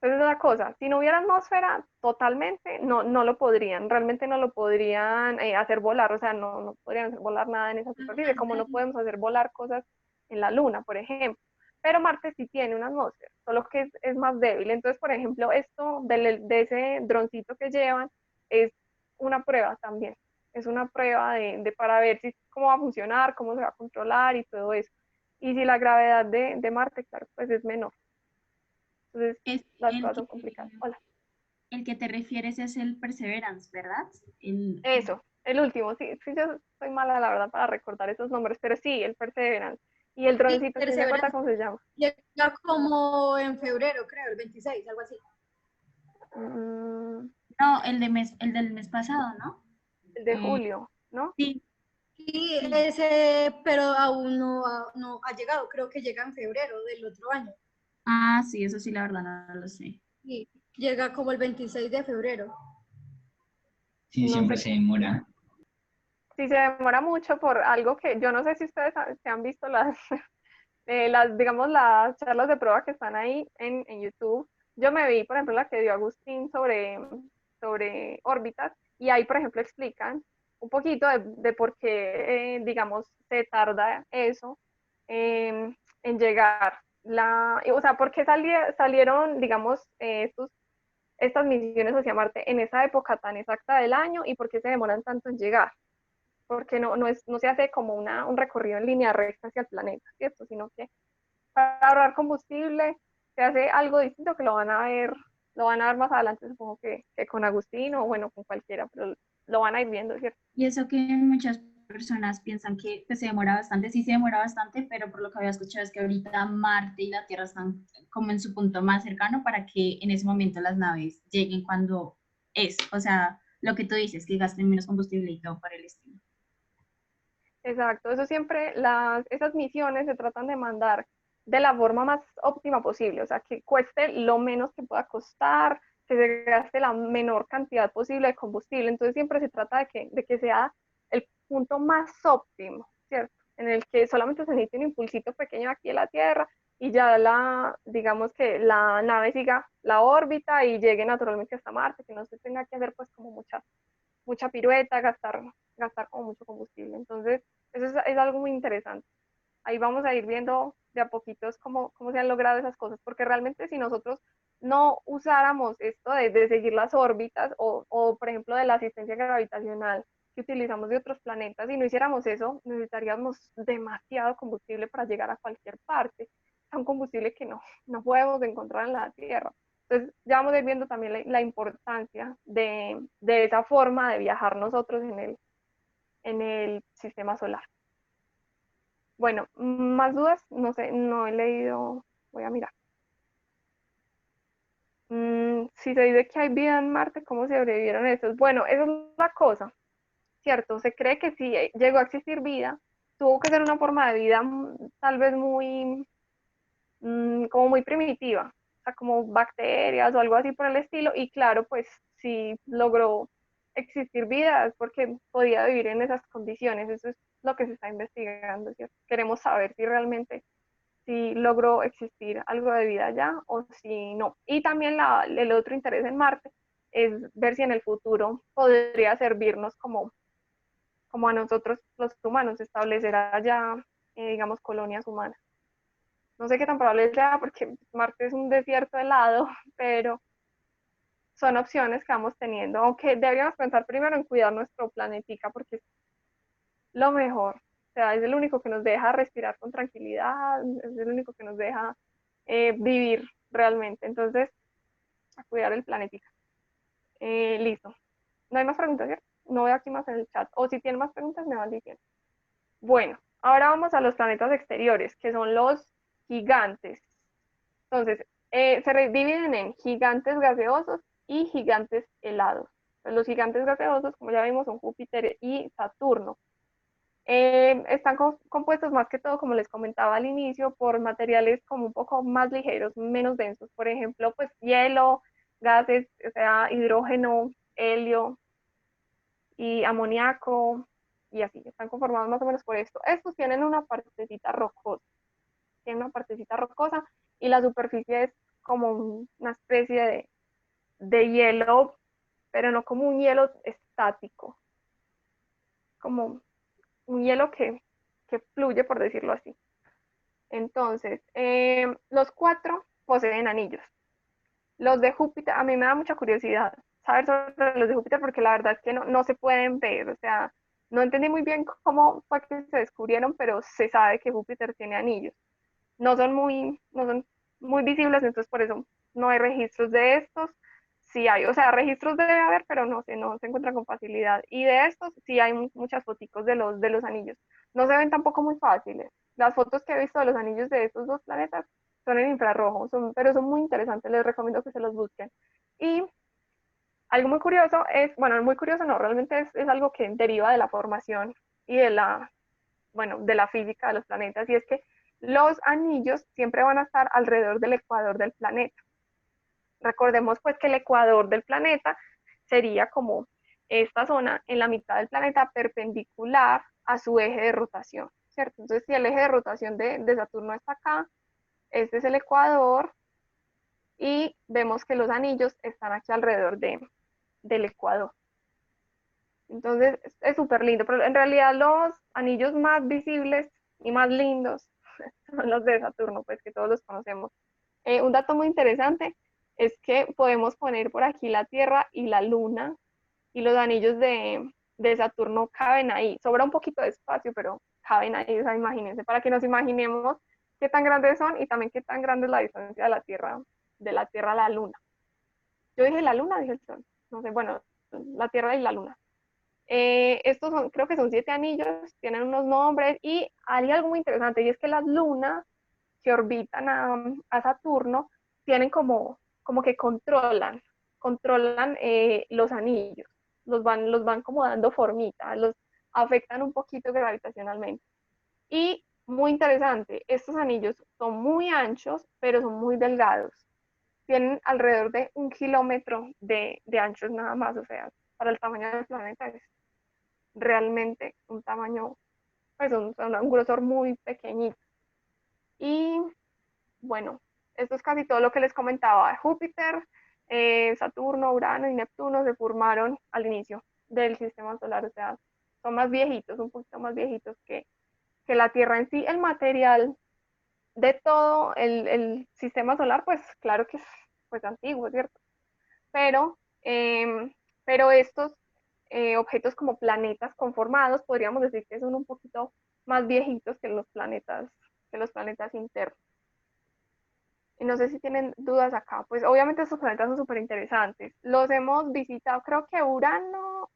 Entonces, es la cosa, si no hubiera atmósfera, totalmente no lo podrían, realmente no lo podrían hacer volar, o sea, no podrían hacer volar nada en esa superficie, como no podemos hacer volar cosas en la Luna, por ejemplo. Pero Marte sí tiene una atmósfera, solo que es más débil. Entonces, por ejemplo, esto de ese droncito que llevan es una prueba también, es una prueba para ver cómo va a funcionar, cómo se va a controlar y todo eso. Y si la gravedad de Marte, claro, pues es menor. Entonces, Es las cosas son complicadas. Hola. el que te refieres es el Perseverance, ¿verdad? Eso, el último, sí, sí, yo soy mala, la verdad, para recordar esos nombres, pero sí, el Perseverance. Y el Sí, droncito, ¿quién se acuerda Perseverance cómo se llama? llega como en febrero, creo, el 26, algo así. Mm, No, el del mes pasado, ¿no? el de Eh, julio, ¿no? sí, Y sí. ese, pero aún no ha llegado, creo que llega en febrero del otro año. Ah, sí, eso sí, la verdad no lo sé. Y llega como el 26 de febrero. Sí, No siempre sé se demora. si se demora mucho por algo que yo no sé si ustedes se han visto digamos, las charlas de prueba que están ahí en YouTube. Yo me vi, por ejemplo, la que dio Agustín sobre órbitas y ahí, por ejemplo, explican un poquito de por qué, digamos, se tarda eso en llegar. O sea, por qué salieron, digamos, estas misiones hacia Marte en esa época tan exacta del año y por qué se demoran tanto en llegar, porque no se hace como un recorrido en línea recta hacia el planeta, ¿cierto? Sino que para ahorrar combustible se hace algo distinto que lo van a ver más adelante, supongo que con Agustín o bueno, con cualquiera, pero lo van a ir viendo, ¿cierto? Y eso que muchas personas piensan que pues, se demora bastante, sí se demora bastante, pero por lo que había escuchado es que ahorita Marte y la Tierra están como en su punto más cercano para que en ese momento las naves lleguen cuando es, o sea, lo que tú dices, que gasten menos combustible y todo por el estilo. Exacto, eso siempre, esas misiones se tratan de mandar de la forma más óptima posible, o sea, que cueste lo menos que pueda costar, que se gaste la menor cantidad posible de combustible, entonces siempre se trata de que sea el punto más óptimo, ¿cierto? En el que solamente se necesite un impulsito pequeño aquí en la Tierra y ya digamos que la nave siga la órbita y llegue naturalmente hasta Marte, que no se tenga que hacer pues como mucha pirueta, gastar como mucho combustible. Entonces, eso es algo muy interesante. Ahí vamos a ir viendo de a poquitos cómo se han logrado esas cosas, porque realmente si nosotros no usáramos esto de seguir las órbitas por ejemplo, de la asistencia gravitacional que utilizamos de otros planetas, y no hiciéramos eso, necesitaríamos demasiado combustible para llegar a cualquier parte. Es un combustible que no podemos encontrar en la Tierra. Entonces, ya vamos a ir viendo también la importancia de esa forma de viajar nosotros en el sistema solar. Bueno, más dudas, no sé, no he leído, voy a mirar. Si se dice que hay vida en Marte, ¿cómo sobrevivieron estos? Bueno, esa es la cosa, ¿cierto? Se cree que si llegó a existir vida, tuvo que ser una forma de vida tal vez como muy primitiva, o sea, como bacterias o algo así por el estilo, y claro, pues si logró existir vida es porque podía vivir en esas condiciones, eso es lo que se está investigando, ¿cierto? Queremos saber si realmente si logró existir algo de vida allá o si no. Y también el otro interés en Marte es ver si en el futuro podría servirnos como a nosotros los humanos, establecer allá, digamos, colonias humanas. No sé qué tan probable sea porque Marte es un desierto helado, pero son opciones que vamos teniendo, aunque deberíamos pensar primero en cuidar nuestro planetica porque es lo mejor. O sea, es el único que nos deja respirar con tranquilidad, es el único que nos deja vivir realmente. Entonces, a cuidar el planetica. Listo. No hay más preguntas, ¿cierto? No veo aquí más en el chat. O si tienen más preguntas, me van diciendo. Bueno, ahora vamos a los planetas exteriores, que son los gigantes. Entonces, se dividen en gigantes gaseosos y gigantes helados. Los gigantes gaseosos, como ya vimos, son Júpiter y Saturno. Están compuestos más que todo, como les comentaba al inicio, por materiales como un poco más ligeros, menos densos. Por ejemplo, pues hielo, gases, o sea, hidrógeno, helio y amoníaco, y así. Están conformados más o menos por esto. Estos tienen una partecita rocosa. Tienen una partecita rocosa y la superficie es como una especie de hielo, pero no como un hielo estático, como un hielo que fluye, por decirlo así. Entonces, los 4 poseen anillos. Los de Júpiter, a mí me da mucha curiosidad saber sobre los de Júpiter porque la verdad es que no se pueden ver, o sea, no entendí muy bien cómo fue que se descubrieron, pero se sabe que Júpiter tiene anillos. No son muy visibles, entonces por eso no hay registros de estos. Sí hay, o sea, registros debe haber, pero no se encuentran con facilidad. Y de estos sí hay muchas foticos de los anillos. No se ven tampoco muy fáciles. Las fotos que he visto de los anillos de estos dos planetas son en infrarrojo, pero son muy interesantes, les recomiendo que se los busquen. Y algo muy curioso es, bueno, muy curioso no, realmente es algo que deriva de la formación y de la física de los planetas, y es que los anillos siempre van a estar alrededor del ecuador del planeta. Recordemos pues que el ecuador del planeta sería como esta zona en la mitad del planeta perpendicular a su eje de rotación, ¿cierto? Entonces, si el eje de rotación de Saturno está acá, este es el ecuador, y vemos que los anillos están aquí alrededor del ecuador. Entonces, es súper lindo, pero en realidad los anillos más visibles y más lindos son los de Saturno, pues que todos los conocemos. Un dato muy interesante es que podemos poner por aquí la Tierra y la Luna, y los anillos de Saturno caben ahí. Sobra un poquito de espacio, pero caben ahí, o sea, imagínense, para que nos imaginemos qué tan grandes son y también qué tan grande es la distancia de la Tierra a la Luna. Yo dije la Luna, dije el Sol, no sé, bueno, la Tierra y la Luna. Estos creo que son 7 anillos, tienen unos nombres, y hay algo muy interesante, y es que las lunas que orbitan a Saturno tienen como que controlan los anillos, los van como dando formita, los afectan un poquito gravitacionalmente. Y muy interesante, estos anillos son muy anchos, pero son muy delgados. Tienen alrededor de 1 kilómetro de anchos nada más, o sea, para el tamaño del planeta es realmente un tamaño, pues un grosor muy pequeñito. Y bueno, esto es casi todo lo que les comentaba. Júpiter, Saturno, Urano y Neptuno se formaron al inicio del sistema solar, o sea, son más viejitos, un poquito más viejitos que la Tierra en sí. El material de todo el sistema solar, pues claro que es pues antiguo, ¿cierto? Pero, estos objetos como planetas conformados, podríamos decir que son un poquito más viejitos que los planetas internos. Y no sé si tienen dudas acá. Pues obviamente estos planetas son súper interesantes. Los hemos visitado, creo que Urano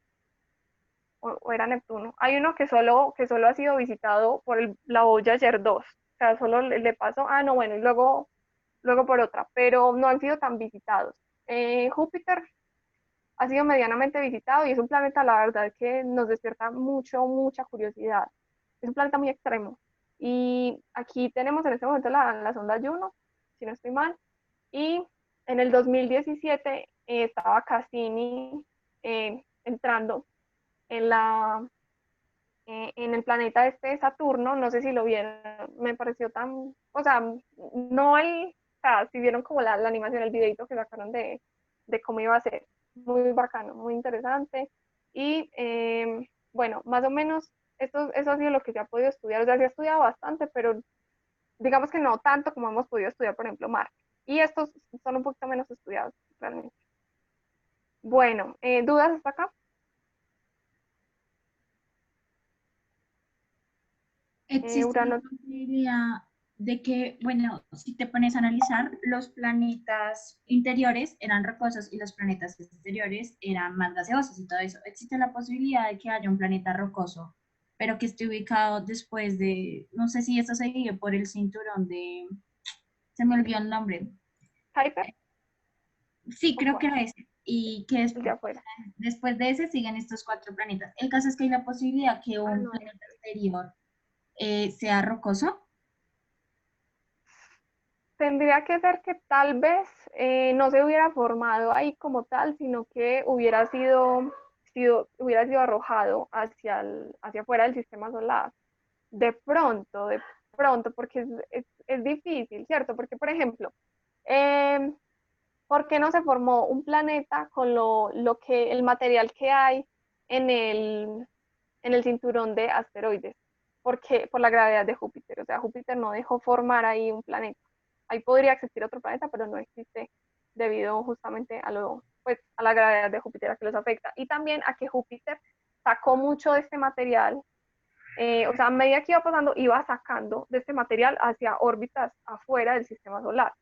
o era Neptuno. Hay uno que solo ha sido visitado por la Voyager 2. O sea, solo le pasó, no, bueno, y luego por otra, pero no han sido tan visitados. Júpiter ha sido medianamente visitado y es un planeta, la verdad, que nos despierta mucha curiosidad. Es un planeta muy extremo. Y aquí tenemos en este momento la sonda Juno, si no estoy mal, y en el 2017 estaba Cassini entrando en el planeta este de Saturno. No sé si lo vieron, me pareció o sea, no o sea, si vieron como la animación, el videito que sacaron de cómo iba a ser, muy bacano, muy interesante. Y bueno, más o menos eso ha sido lo que se ha podido estudiar. O sea, se ha estudiado bastante, pero digamos que no tanto como hemos podido estudiar, por ejemplo, Marte. Y estos son un poquito menos estudiados realmente. Bueno, ¿dudas hasta acá? Existe la Urano, posibilidad de que, bueno, si te pones a analizar, los planetas interiores eran rocosos y los planetas exteriores eran más gaseosos y todo eso. Existe la posibilidad de que haya un planeta rocoso, pero que esté ubicado después de, no sé si esto se divide por el cinturón de, se me olvidó el nombre. Kuiper, Sí, ¿o creo que cuál? era ese. Y que El de afuera. después de ese siguen estos 4 planetas. El caso es que hay la posibilidad que Ah, un no. planeta exterior sea rocoso. Tendría que ser que tal vez no se hubiera formado ahí como tal, sino que hubiera sido arrojado hacia afuera del sistema solar. De pronto, porque es difícil, ¿cierto? Porque, por ejemplo, em, ¿por qué no se formó un planeta con el material que hay en el cinturón de asteroides? Porque por la gravedad de Júpiter, o sea, Júpiter no dejó formar ahí un planeta. Ahí podría existir otro planeta, pero no existe debido justamente pues, a la gravedad de Júpiter a que los afecta. Y también a que Júpiter sacó mucho de este material, o sea, a medida que iba pasando, iba sacando de este material hacia órbitas afuera del sistema solar.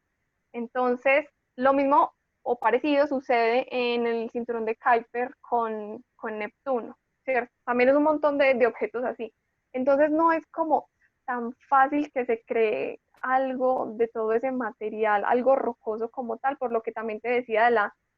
Entonces, lo mismo o parecido sucede en el cinturón de Kuiper con Neptuno, ¿cierto? También es un montón de objetos así. Entonces, no es como tan fácil que se cree algo de todo ese material, algo rocoso como tal, por lo que también te decía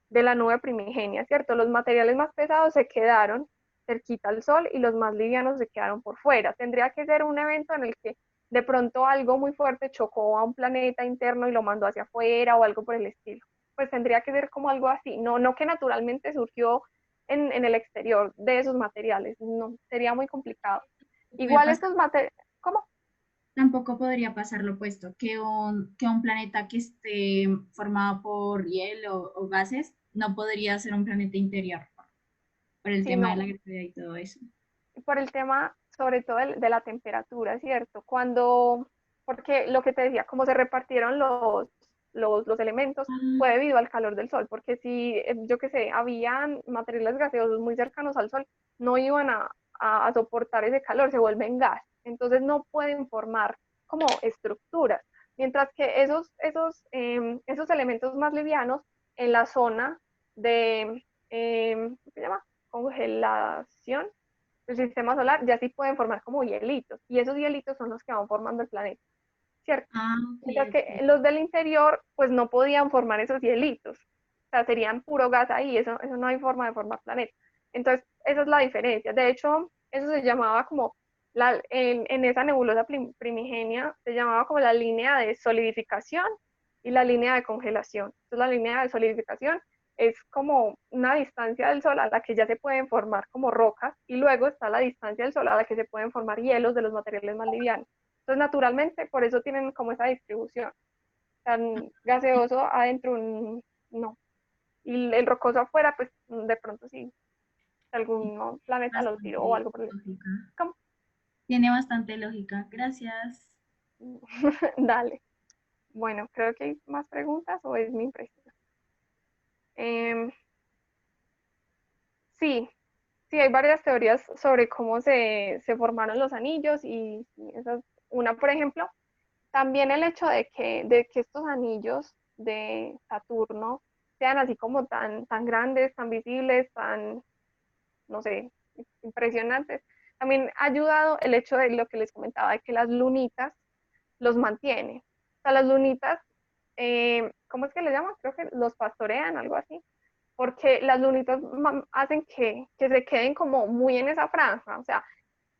de la nube primigenia, ¿cierto? Los materiales más pesados se quedaron cerquita al Sol y los más livianos se quedaron por fuera. Tendría que ser un evento en el que de pronto algo muy fuerte chocó a un planeta interno y lo mandó hacia afuera o algo por el estilo. Pues tendría que ser como algo así, no que naturalmente surgió en el exterior de esos materiales, no, sería muy complicado. Puede Igual pasar. estos materiales, ¿cómo? Tampoco podría pasar lo opuesto, que un planeta que esté formado por hielo o gases no podría ser un planeta interior por el Sí, tema de no, la gravedad y todo eso. por el tema sobre todo de la temperatura, ¿cierto? Porque lo que te decía, como se repartieron los elementos, Ah, fue debido al calor del sol, porque si, yo qué sé, habían materiales gaseosos muy cercanos al sol, no iban a soportar ese calor, se vuelven gas, entonces no pueden formar como estructuras, mientras que esos elementos más livianos en la zona de, ¿cómo se llama? Congelación del sistema solar, ya sí pueden formar como hielitos, y esos hielitos son los que van formando el planeta, ¿cierto? ok, Mientras que ok. los del interior, pues no podían formar esos hielitos, o sea, serían puro gas ahí, eso no hay forma de formar planeta. Entonces, esa es la diferencia. De hecho, eso se llamaba como, en esa nebulosa primigenia, se llamaba como la línea de solidificación y la línea de congelación. Entonces, la línea de solidificación es como una distancia del Sol a la que ya se pueden formar como rocas, y luego está la distancia del Sol a la que se pueden formar hielos de los materiales más livianos. Entonces, naturalmente, por eso tienen como esa distribución. Tan gaseoso adentro, no. Y el rocoso afuera, pues de pronto sí, algún planeta lo tiró o Bastante algo por el estilo. lógica. ¿Cómo? Tiene bastante lógica. Gracias. Dale. Bueno, creo que hay más preguntas o es mi impresión. Em, sí, sí, hay varias teorías sobre cómo se formaron los anillos y esa es una, por ejemplo. También el hecho de que estos anillos de Saturno sean así como tan grandes, tan visibles, no sé, impresionantes, también ha ayudado el hecho de lo que les comentaba, de que las lunitas los mantienen. O sea, las lunitas, ¿cómo es que le llaman? Creo que los pastorean, algo así, porque las lunitas hacen que se queden como muy en esa franja. O sea,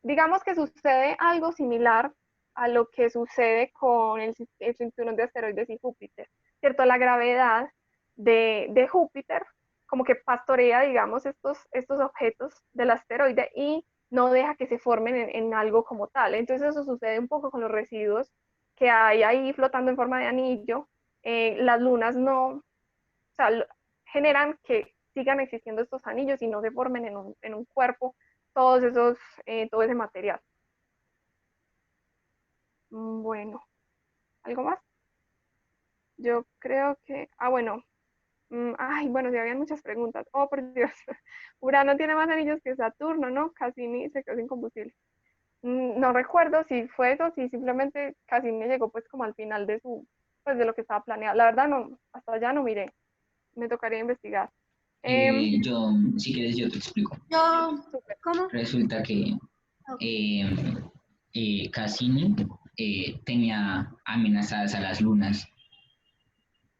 digamos que sucede algo similar a lo que sucede con el cinturón de asteroides y Júpiter, ¿cierto? La gravedad de Júpiter como que pastorea, digamos, estos objetos del asteroide y no deja que se formen en algo como tal. Entonces eso sucede un poco con los residuos que hay ahí flotando en forma de anillo. Las lunas no, o sea, generan que sigan existiendo estos anillos y no se formen en un cuerpo todo ese material. Bueno, ¿algo más? Yo creo que, bueno, ay, bueno, sí habían muchas preguntas. Oh, por Dios. Urano tiene más anillos que Saturno, ¿no? Cassini se quedó sin combustible. No recuerdo si fue eso, si simplemente Cassini llegó pues como al final pues de lo que estaba planeado. La verdad no, hasta allá no miré. Me tocaría investigar. Si quieres, yo te explico. Súper. ¿Cómo? Resulta que Ok. Cassini tenía amenazadas a las lunas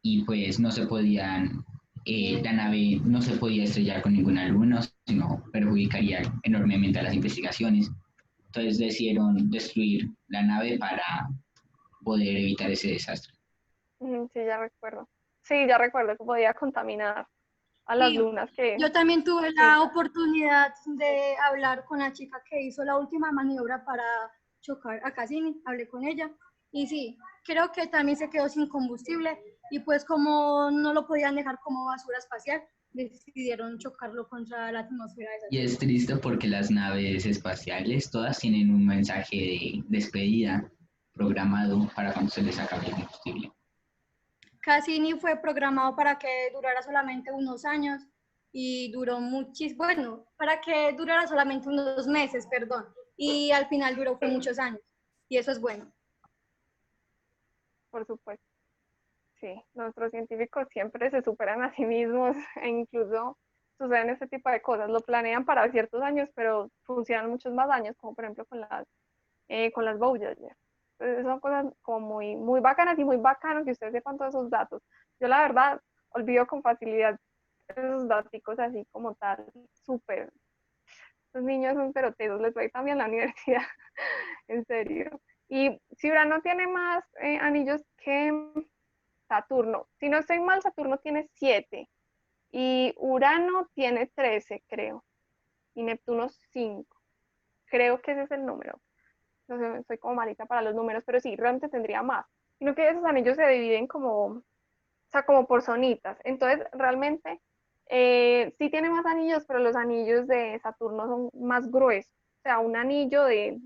y pues no se podían, la nave no se podía estrellar con ninguna luna, sino perjudicaría enormemente a las investigaciones. Entonces decidieron destruir la nave para poder evitar ese desastre. Sí, ya recuerdo. Sí, ya recuerdo que podía contaminar a las Sí, lunas que... yo también tuve Sí. la oportunidad de hablar con la chica que hizo la última maniobra para chocar a Cassini, hablé con ella y sí, creo que también se quedó sin combustible y pues como no lo podían dejar como basura espacial, decidieron chocarlo contra la atmósfera de Y Saturno. es triste porque las naves espaciales todas tienen un mensaje de despedida programado para cuando se les acabe el combustible. Cassini fue programado para que durara solamente unos años y duró muchísimo, bueno, para que durara solamente unos meses, perdón, y al final duró fue muchos años y eso es bueno. Por supuesto. Sí, nuestros científicos siempre se superan a sí mismos e incluso suceden este tipo de cosas. Lo planean para ciertos años, pero funcionan muchos más años, como por ejemplo con las Voyager. Entonces son cosas como muy, muy bacanas y muy bacanas que ustedes sepan todos esos datos. Yo la verdad olvido con facilidad esos datos así como tal, súper. Los niños son pero tesos, les va a ir también a la universidad, en serio. Y si Urano tiene más anillos que Saturno. Si no estoy mal, Saturno tiene 7 y Urano tiene 13, creo, y Neptuno 5. Creo que ese es el número. No sé, soy como malita para los números, pero sí, realmente tendría más. Sino que esos anillos se dividen o sea, como por zonitas. Entonces, realmente sí tiene más anillos, pero los anillos de Saturno son más gruesos. O sea, un anillo de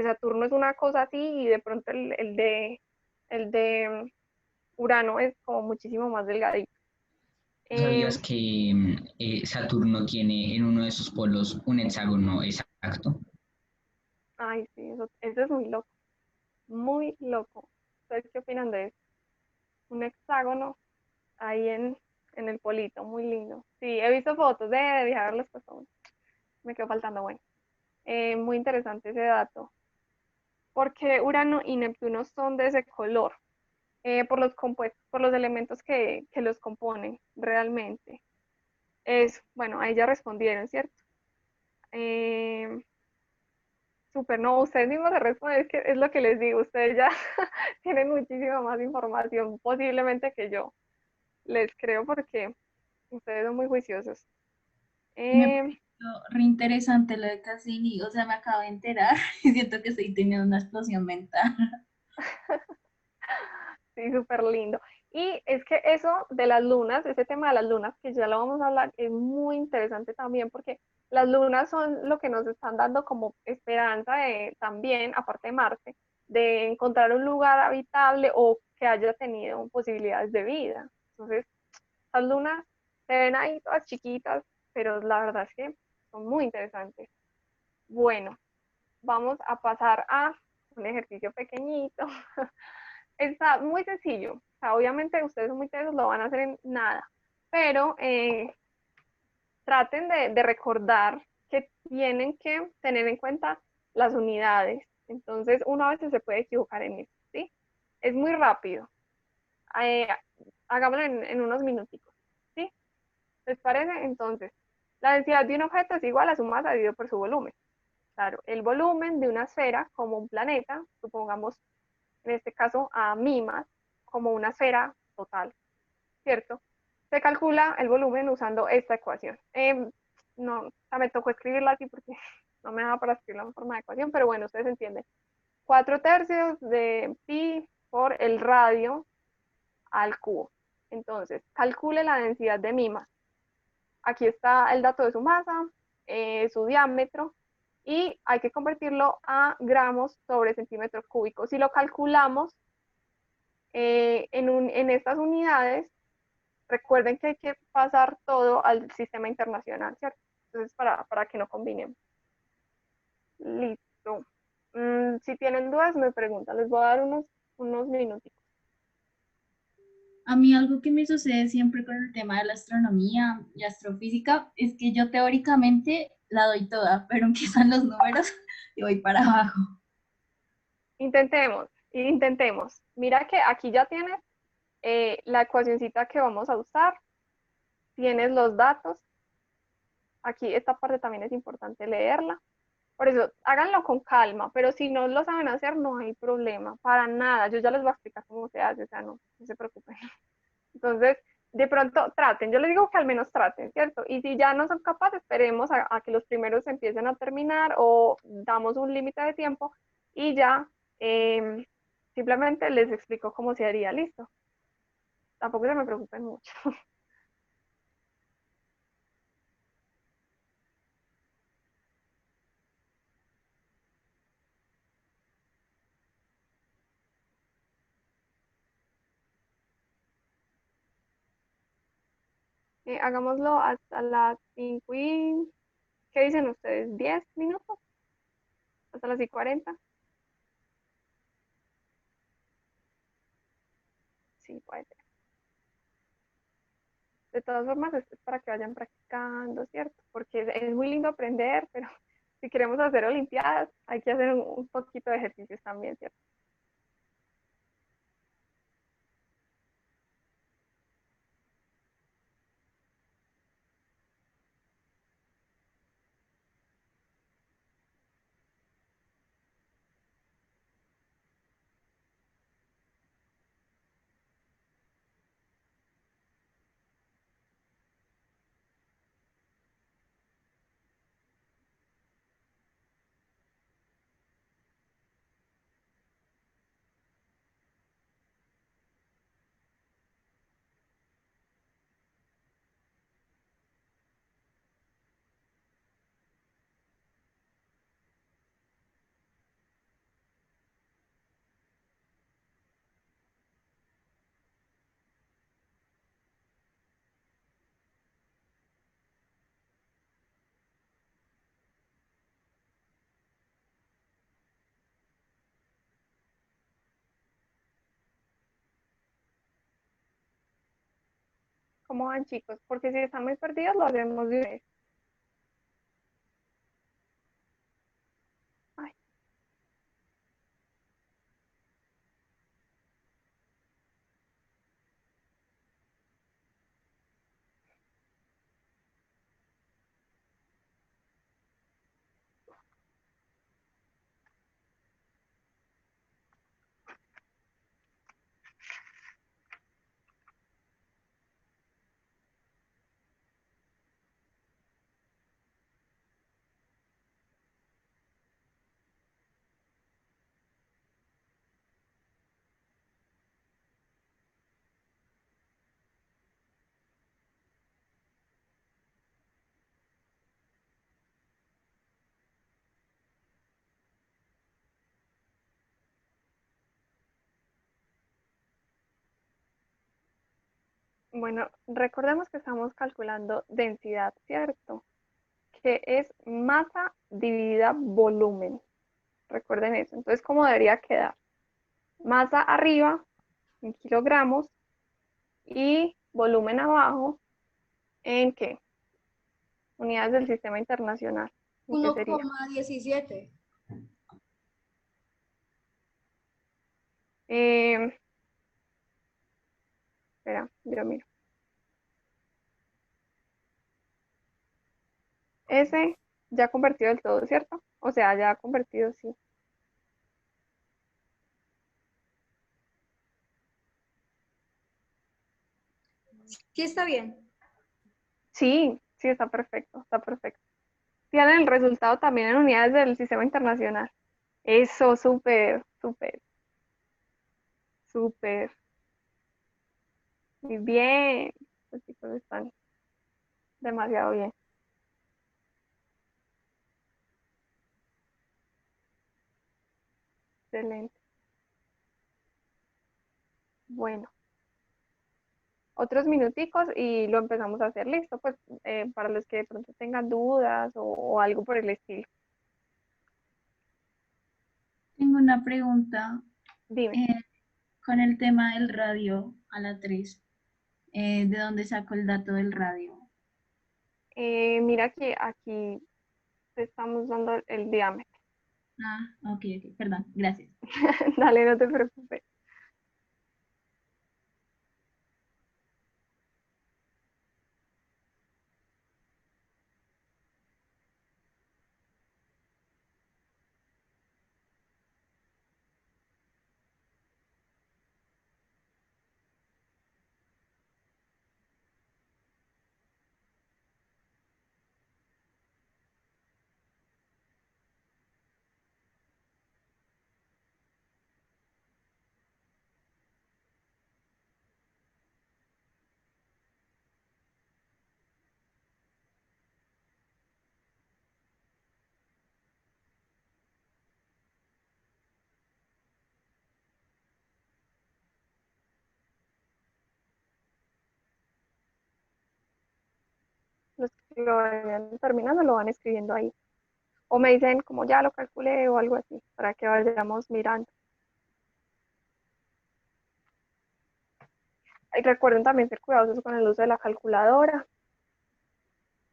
Saturno es una cosa así y de pronto el de Urano es como muchísimo más delgadito. ¿Sabías que Saturno tiene en uno de sus polos un hexágono exacto? Ay, sí, eso es muy loco, muy loco. ¿Ustedes qué opinan de eso? Un hexágono ahí en el polito, muy lindo. Sí, he visto fotos de viajarlos, pues aún me quedó faltando, bueno. Muy interesante ese dato, porque Urano y Neptuno son de ese color, por los compuestos, por los elementos que los componen realmente. Bueno, ahí ya respondieron, ¿cierto? Súper, no, ustedes mismos se responden, es que es lo que les digo, ustedes ya tienen muchísima más información posiblemente que yo. Les creo porque ustedes son muy juiciosos. Me Eh, pareció re interesante lo de Cassini, o sea, me acabo de enterar y siento que estoy teniendo una explosión mental. sí, súper lindo. Y es que eso de las lunas, ese tema de las lunas, que ya lo vamos a hablar, es muy interesante también porque las lunas son lo que nos están dando como esperanza de también, aparte de Marte, de encontrar un lugar habitable o que haya tenido posibilidades de vida. Entonces, las lunas se ven ahí todas chiquitas, pero la verdad es que son muy interesantes. Bueno, vamos a pasar a un ejercicio pequeñito. Está muy sencillo. O sea, obviamente ustedes son muy tesos, lo van a hacer en nada, pero traten de recordar que tienen que tener en cuenta las unidades. Entonces, uno a veces se puede equivocar en eso, ¿sí? Es muy rápido. Eh, hagámoslo en unos minuticos, ¿sí? ¿Les parece? Entonces, la densidad de un objeto es igual a su masa dividido por su volumen. Claro, el volumen de una esfera, como un planeta, supongamos en este caso a mimas, como una esfera total, ¿cierto? Se calcula el volumen usando esta ecuación. No, o sea, me tocó escribirla así porque no me daba para escribirla en forma de ecuación, pero bueno, ustedes entienden. 4/3 de pi por el radio al cubo. Entonces, calcule la densidad de mimas. Aquí está el dato de su masa, su diámetro y hay que convertirlo a gramos sobre centímetro cúbico. Si lo calculamos en estas unidades, recuerden que hay que pasar todo al sistema internacional, ¿cierto? Entonces, para que no combinemos. Listo. Si tienen dudas, me preguntan. Les voy a dar unos minutitos. A mí algo que me sucede siempre con el tema de la astronomía y astrofísica es que yo teóricamente la doy toda, pero empiezan los números y voy para abajo. Intentemos. Mira que aquí ya tienes la ecuacioncita que vamos a usar, tienes los datos. Aquí esta parte también es importante leerla. Por eso, háganlo con calma, pero si no lo saben hacer, no hay problema, para nada. Yo ya les voy a explicar cómo se hace, o sea, no se preocupen. Entonces, de pronto traten, yo les digo que al menos traten, ¿cierto? Y si ya no son capaces, esperemos a que los primeros empiecen a terminar o damos un límite de tiempo y ya simplemente les explico cómo se haría, listo. Tampoco se me preocupen mucho. Hagámoslo hasta las 5 y... ¿Qué dicen ustedes? ¿10 minutos? ¿Hasta las 5:40? Sí, puede ser. De todas formas, esto es para que vayan practicando, ¿cierto? Porque es muy lindo aprender, pero si queremos hacer olimpiadas, hay que hacer un poquito de ejercicios también, ¿cierto? ¿Cómo van, chicos? Porque si están muy perdidos, lo hacemos de una vez. Ay, bueno, recordemos que estamos calculando densidad, ¿cierto? Que es masa dividida volumen. Recuerden eso. Entonces, ¿cómo debería quedar? Masa arriba en kilogramos y volumen abajo en ¿qué? Unidades del sistema internacional. ¿En qué sería? 1,17. Eh, espera, yo miro. Ese ya convertido del todo, ¿cierto? O sea, ya convertido, sí. Sí, está bien. Sí, sí, está perfecto, está perfecto. Tienen el resultado también en unidades del sistema internacional. Eso, súper, súper, súper. Muy bien. Los chicos están demasiado bien. Excelente. Bueno, otros minuticos y lo empezamos a hacer listo, pues para los que de pronto tengan dudas o algo por el estilo. Tengo una pregunta Dime. eh, con el tema del radio a la 3. ¿De dónde saco el dato del radio? Mira que aquí te estamos dando el diámetro. Ah, ok, perdón, gracias. Dale, no te preocupes. Los que lo vayan terminando lo van escribiendo ahí. O me dicen como ya lo calculé o algo así, para que vayamos mirando. Y recuerden también ser cuidadosos con el uso de la calculadora.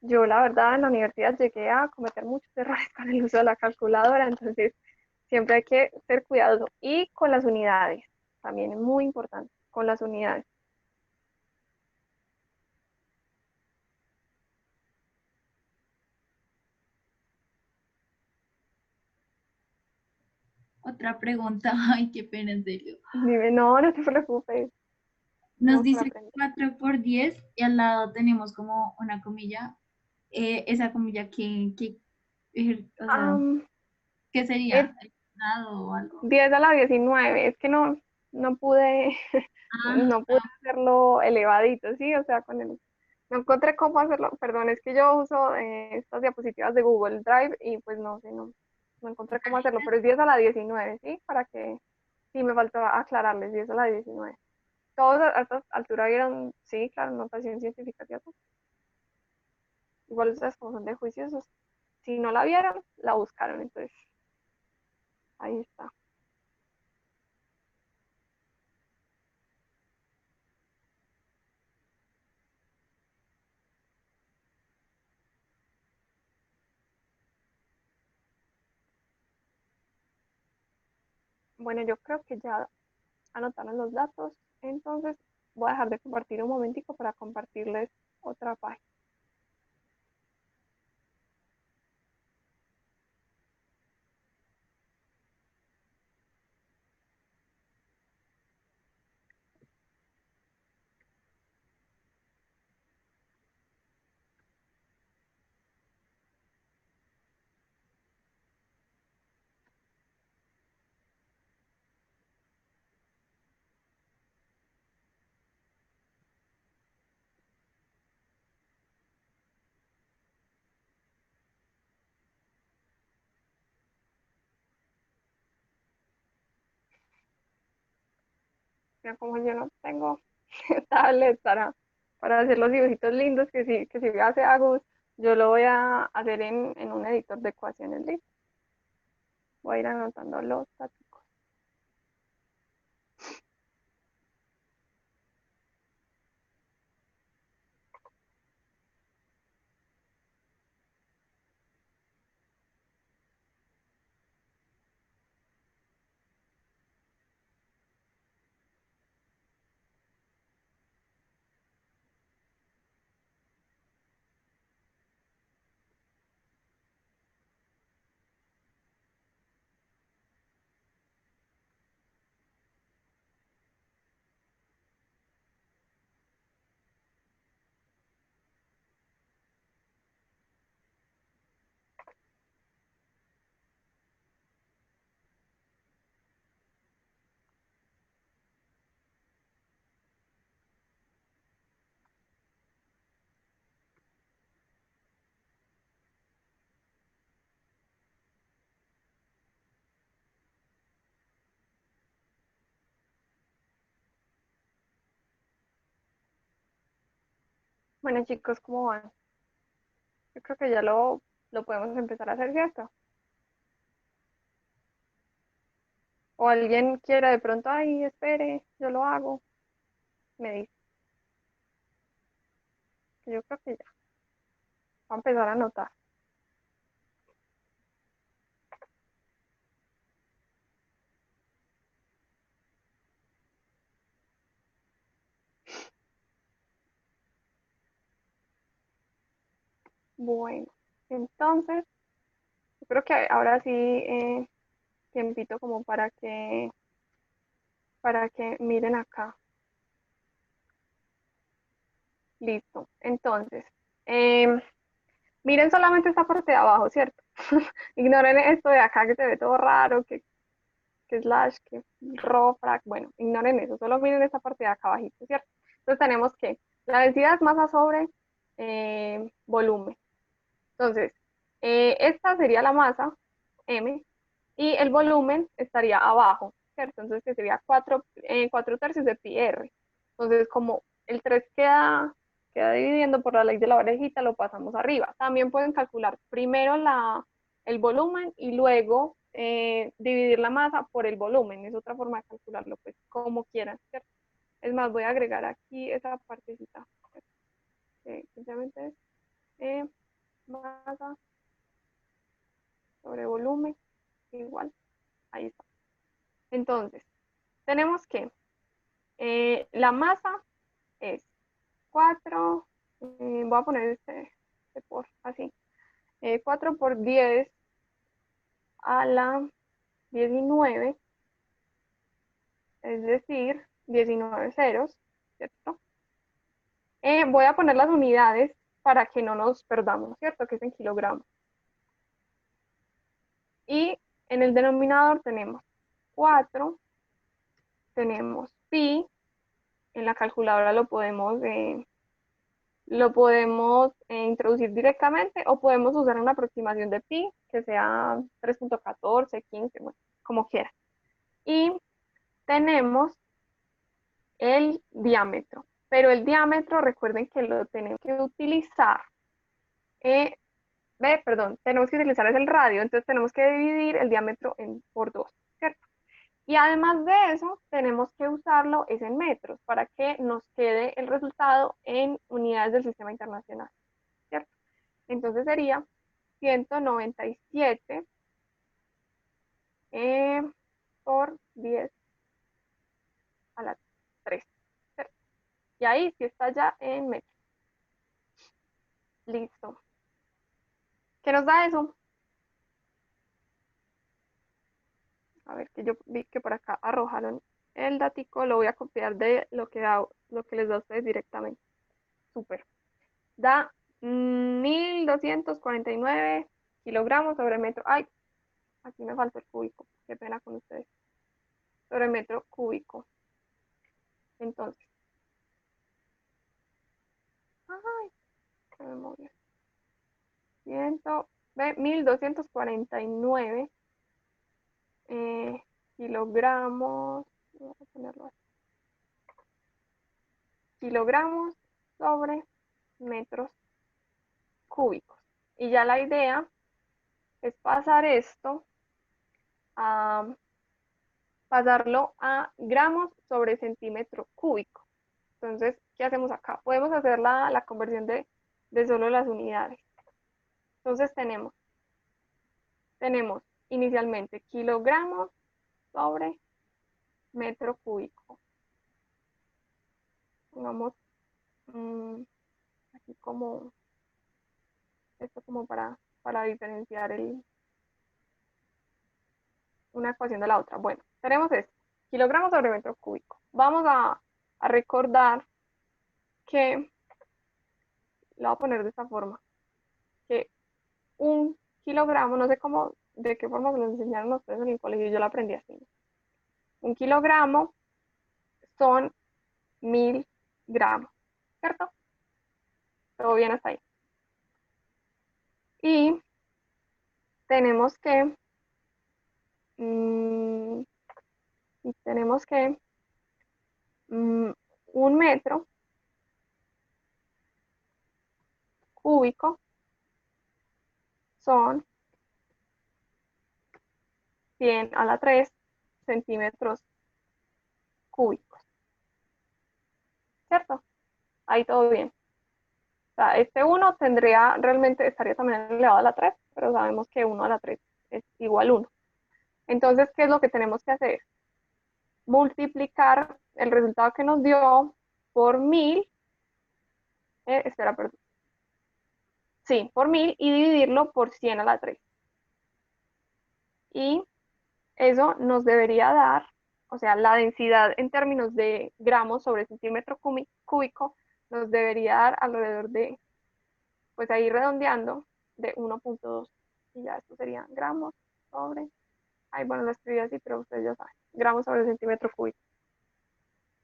Yo la verdad en la universidad llegué a cometer muchos errores con el uso de la calculadora, entonces siempre hay que ser cuidadoso. Y con las unidades, también es muy importante, con las unidades. Otra pregunta, ay, qué pena, en serio. Dime, no, no te preocupes, Nos estamos para dice aprender. 4 por 10 y al lado tenemos como una comilla. Esa comilla o sea, Am, ¿qué es sería? ¿El lado o algo? 10 a la 19, es que no pude, Ah, no pude hacerlo elevadito, ¿sí? O sea, no encontré cómo hacerlo, perdón, es que yo uso estas diapositivas de Google Drive y pues no sé, no encontré cómo hacerlo, pero es 10 a la 19, ¿sí? Para que, sí, me faltó aclararles, 10 a la 19. Todos a esta altura vieron, sí, claro, notación científica, ¿cierto? Igual ustedes como son de juiciosos, si no la vieron, la buscaron, entonces ahí está. Bueno, yo creo que ya anotaron los datos, entonces voy a dejar de compartir un momentico para compartirles otra página. Ya como yo no tengo tablet para hacer los dibujitos lindos que si hace Agus, yo lo voy a hacer en un editor de ecuaciones, listo. Voy a ir anotando los datos. Bueno, chicos, ¿cómo van? Yo creo que ya lo podemos empezar a hacer, ¿cierto? O alguien quiera de pronto, ay, espere, yo lo hago, me dice. Yo creo que ya. Va a empezar a anotar. Bueno, entonces, yo creo que ahora sí, tiempito como para que miren acá. Listo. Entonces, em, miren solamente esta parte de abajo, ¿cierto? Ignoren esto de acá que se ve todo raro, que slash, que frac, bueno, ignoren eso, solo miren esta parte de acá abajito, ¿cierto? Entonces tenemos que la densidad es masa sobre volumen. Entonces, esta sería la masa, M, y el volumen estaría abajo, ¿cierto? Entonces, que sería 4 tercios de pi r. Entonces, como el 3 queda dividiendo por la ley de la orejita, lo pasamos arriba. También pueden calcular primero el volumen y luego dividir la masa por el volumen. Es otra forma de calcularlo, pues, como quieran, ¿cierto? Es más, voy a agregar aquí esa partecita, que simplemente es masa sobre volumen igual. Ahí está. Entonces, tenemos que la masa es 4, voy a poner este por así, 4 por 10 a la 19, es decir, 19 ceros, ¿cierto? Voy a poner las unidades para que no nos perdamos, ¿cierto? Que es en kilogramos. Y en el denominador tenemos 4, tenemos pi, en la calculadora lo podemos introducir directamente o podemos usar una aproximación de pi que sea 3.14, 15, bueno, como quiera. Y tenemos el diámetro, pero el diámetro recuerden que lo tenemos que utilizar, tenemos que utilizar es el radio, entonces tenemos que dividir el diámetro por 2, ¿cierto? Y además de eso, tenemos que usarlo es en metros para que nos quede el resultado en unidades del sistema internacional, ¿cierto? Entonces sería 197 por 10 a la 3, ¿cierto? Y ahí sí está ya en metros. Listo. ¿Qué nos da eso? A ver, que yo vi que por acá arrojaron el datico, lo voy a copiar de lo que les da a ustedes directamente. Súper. Da 1249 kilogramos sobre metro. Ay, aquí me falta el cúbico. Qué pena con ustedes. Sobre metro cúbico. Entonces. Ay, se me movió. 1249 kilogramos. Voy a ponerlo así. Kilogramos sobre metros cúbicos. Y ya la idea es pasarlo a gramos sobre centímetro cúbico. Entonces, ¿qué hacemos acá? Podemos hacer la conversión de solo las unidades. Entonces tenemos inicialmente kilogramos sobre metro cúbico. Pongamos aquí como esto como para diferenciar una ecuación de la otra. Bueno, tenemos esto, kilogramos sobre metro cúbico. Vamos a recordar que, lo voy a poner de esta forma, que un kilogramo, no sé cómo, de qué forma se lo enseñaron ustedes en el colegio, yo lo aprendí así. Un kilogramo son 1000 gramos, ¿cierto? Todo bien hasta ahí. Y tenemos que, mm, y tenemos que un metro cúbico son 100 a la 3 centímetros cúbicos, ¿cierto? Ahí todo bien. O sea, este 1 estaría también elevado a la 3, pero sabemos que 1 a la 3 es igual a 1. Entonces, ¿qué es lo que tenemos que hacer? Multiplicar el resultado que nos dio por 1000, perdón. Sí, por 1000 y dividirlo por 100 a la 3. Y eso nos debería dar, o sea, la densidad en términos de gramos sobre centímetro cúbico nos debería dar alrededor de, pues ahí redondeando, de 1.2. Y ya esto sería gramos sobre, ay, bueno, lo escribí así, pero ustedes ya saben, gramos sobre centímetro cúbico.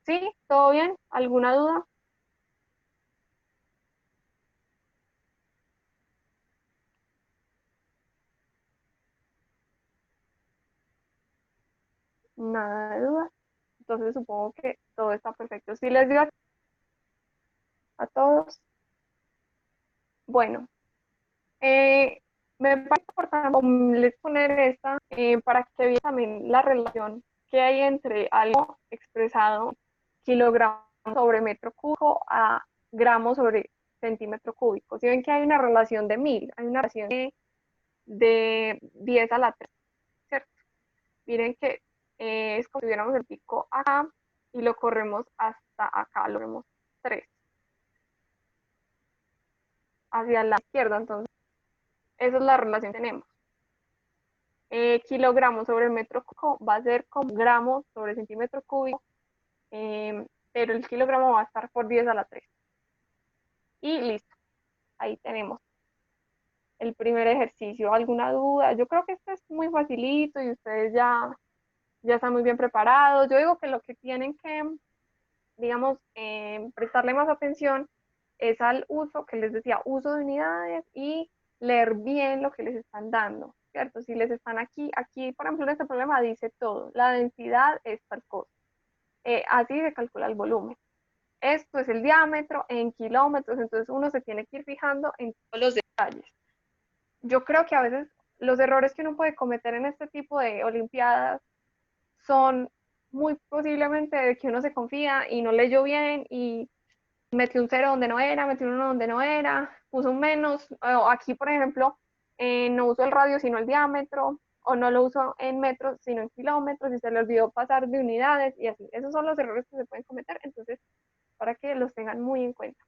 ¿Sí? ¿Todo bien? ¿Alguna duda? Nada de duda. Entonces supongo que todo está perfecto. ¿Sí les dio a todos? Bueno, me parece importante les poner esta para que vean también la relación que hay entre algo expresado kilogramos sobre metro cúbico a gramos sobre centímetro cúbico. Si ven que hay una relación de 1000, hay una relación de 10 a la 3, ¿cierto? Miren que es como si tuviéramos el pico acá y lo corremos hasta acá, lo vemos 3 hacia la izquierda. Entonces, esa es la relación que tenemos. Kilogramos sobre metro cúbico va a ser como gramos sobre centímetro cúbico, pero el kilogramo va a estar por 10 a la 3. Y listo, ahí tenemos el primer ejercicio. ¿Alguna duda? Yo creo que este es muy facilito y ustedes ya están muy bien preparados. Yo digo que lo que tienen que, digamos, prestarle más atención es al uso, que les decía, uso de unidades y leer bien lo que les están dando, ¿cierto? Si les están aquí, por ejemplo, en este problema dice todo, la densidad es tal cosa, así se calcula el volumen. Esto es el diámetro en kilómetros, entonces uno se tiene que ir fijando en todos los detalles. Yo creo que a veces los errores que uno puede cometer en este tipo de olimpiadas son muy posiblemente de que uno se confía y no leyó bien y metió un 0 donde no era, metió un 1 donde no era, puso un menos, o aquí por ejemplo no uso el radio sino el diámetro, o no lo uso en metros sino en kilómetros y se le olvidó pasar de unidades y así. Esos son los errores que se pueden cometer, entonces para que los tengan muy en cuenta.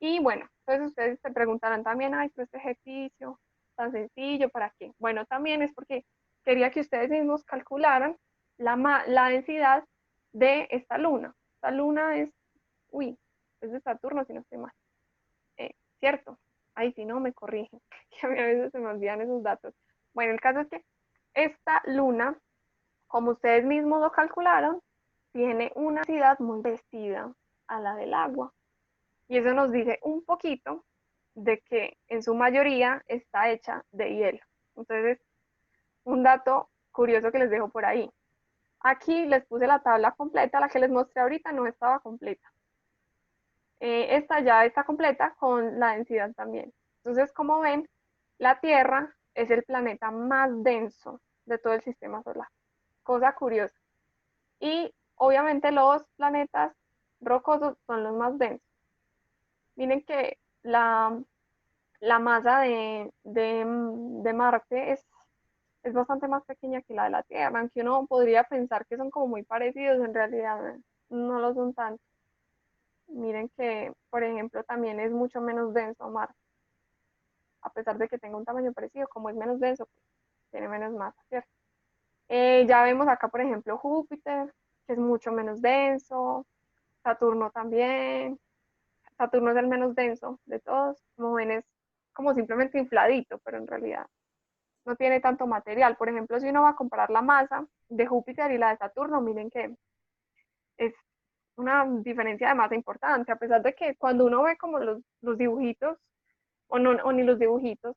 Y bueno, entonces ustedes se preguntarán también, ay, pero este ejercicio tan sencillo, ¿para qué? Bueno, también es porque quería que ustedes mismos calcularan la densidad de esta luna. Esta luna es, es de Saturno, si no estoy mal. ¿Cierto? Ahí si no me corrigen, que a mí a veces se me olvidan esos datos. Bueno, el caso es que esta luna, como ustedes mismos lo calcularon, tiene una densidad muy parecida a la del agua. Y eso nos dice un poquito de que en su mayoría está hecha de hielo. Entonces, un dato curioso que les dejo por ahí. Aquí les puse la tabla completa, la que les mostré ahorita no estaba completa. Esta ya está completa con la densidad también. Entonces, como ven, la Tierra es el planeta más denso de todo el sistema solar. Cosa curiosa. Y obviamente los planetas rocosos son los más densos. Miren que la masa de Marte es bastante más pequeña que la de la Tierra, aunque uno podría pensar que son como muy parecidos, en realidad no lo son tanto. Miren que, por ejemplo, también es mucho menos denso Marte, a pesar de que tenga un tamaño parecido, como es menos denso, pues, tiene menos masa, ¿cierto? Ya vemos acá, por ejemplo, Júpiter, que es mucho menos denso, Saturno también. Saturno es el menos denso de todos, como ven es como simplemente infladito, pero en realidad no tiene tanto material. Por ejemplo, si uno va a comparar la masa de Júpiter y la de Saturno, miren que es una diferencia de masa importante, a pesar de que cuando uno ve como los dibujitos, o ni los dibujitos,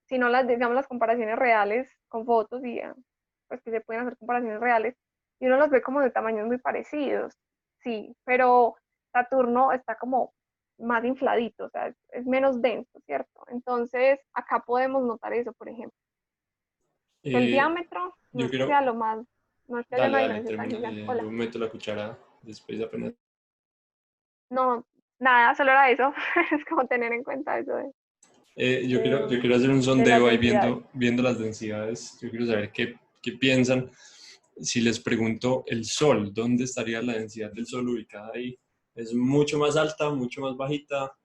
sino digamos, las comparaciones reales con fotos y pues que se pueden hacer comparaciones reales, y uno los ve como de tamaños muy parecidos, sí, pero Saturno está como más infladito, o sea, es menos denso, ¿cierto? Entonces, acá podemos notar eso, por ejemplo. El Eh, diámetro no yo es que sea quiero, lo más, no es que haya dale, una dale, diferencia tan termina, gigante. Hola. yo meto la cuchara después apenas. No, nada, solo era eso. Es como tener en cuenta eso Yo quiero hacer un de las sondeo ahí densidades. viendo las densidades. Yo quiero saber qué piensan. Si les pregunto el Sol, ¿dónde estaría la densidad del Sol ubicada ahí? ¿Es mucho más alta, mucho más bajita?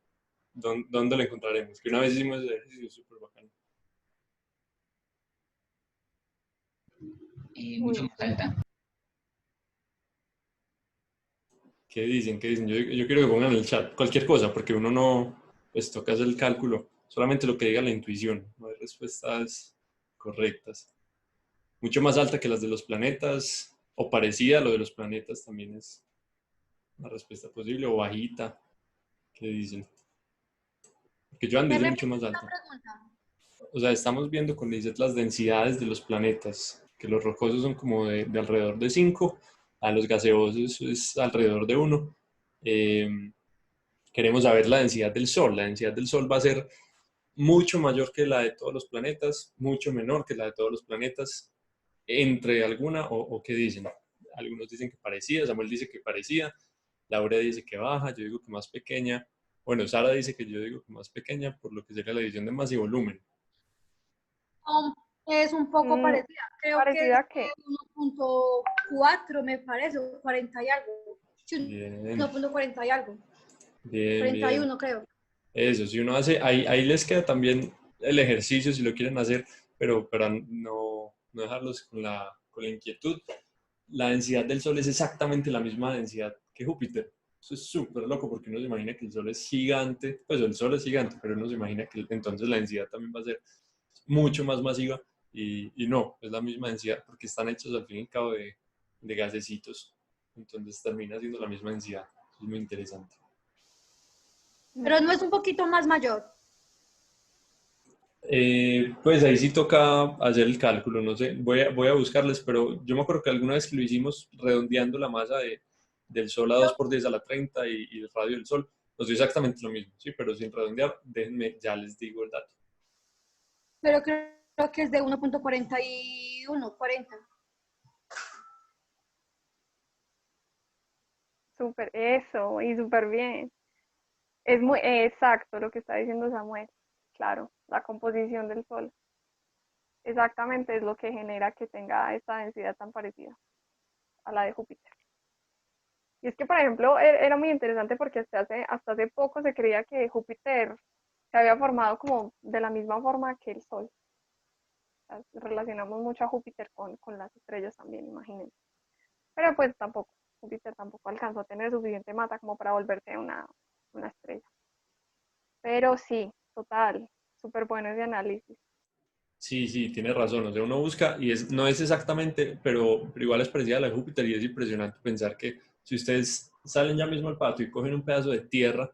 ¿Dónde la encontraremos? Que una vez hicimos ese ejercicio súper bacano. Mucho Uy, más sí. alta. ¿Qué dicen? ¿Qué dicen? Yo quiero que pongan en el chat cualquier cosa, porque uno no, pues toca hacer el cálculo, solamente lo que diga la intuición, no hay respuestas correctas. Mucho más alta que las de los planetas, o parecida a lo de los planetas también es una respuesta posible, o bajita, ¿qué dicen? Porque Joan ¿Me dice mucho repites más la alta. pregunta? O sea, estamos viendo con Lizeth las densidades de los planetas, que los rocosos son como de alrededor de 5, a los gaseosos es alrededor de 1. Queremos saber la densidad del Sol. La densidad del Sol va a ser mucho mayor que la de todos los planetas, mucho menor que la de todos los planetas, entre alguna o qué dicen. Algunos dicen que parecida, Samuel dice que parecida, Laura dice que baja, yo digo que más pequeña. Bueno, Sara dice que yo digo que más pequeña por lo que sería la división de masa y volumen. Es un poco Mm, parecida. Creo que es parecida a de que, 1.4, me parece, o 40 y algo. Sí, Bien, 1.40 y algo. bien, bien. 41, creo. Eso, si uno hace, ahí les queda también el ejercicio si lo quieren hacer, pero para no dejarlos con la inquietud. La densidad del Sol es exactamente la misma densidad que Júpiter. Eso es súper loco porque uno se imagina que el Sol es gigante, pues el Sol es gigante, pero uno se imagina que entonces la densidad también va a ser mucho más masiva y no, es la misma densidad porque están hechos al fin y al cabo de gasecitos. Entonces termina siendo la misma densidad. Eso es muy interesante. Pero no es un poquito más mayor. Pues ahí sí toca hacer el cálculo, no sé, voy a buscarles, pero yo me acuerdo que alguna vez que lo hicimos redondeando la masa del Sol a 2 por 10 a la 30 y el radio del Sol, nos dio exactamente lo mismo, sí, pero sin redondear, déjenme, ya les digo el dato. Pero creo que es de 1.41, 40. súper, eso, y súper bien. Es muy exacto lo que está diciendo Samuel. Claro, la composición del Sol. Exactamente es lo que genera que tenga esta densidad tan parecida a la de Júpiter. Y es que, por ejemplo, era muy interesante porque hasta hace poco se creía que Júpiter se había formado como de la misma forma que el Sol. O sea, relacionamos mucho a Júpiter con las estrellas también, imagínense. Pero pues tampoco, Júpiter tampoco alcanzó a tener suficiente masa como para volverse una estrella. Pero sí, total, súper bueno ese análisis. Sí, sí, tiene razón, o sea, uno busca y no es exactamente, pero igual es parecida a la de Júpiter y es impresionante pensar que si ustedes salen ya mismo al patio y cogen un pedazo de tierra,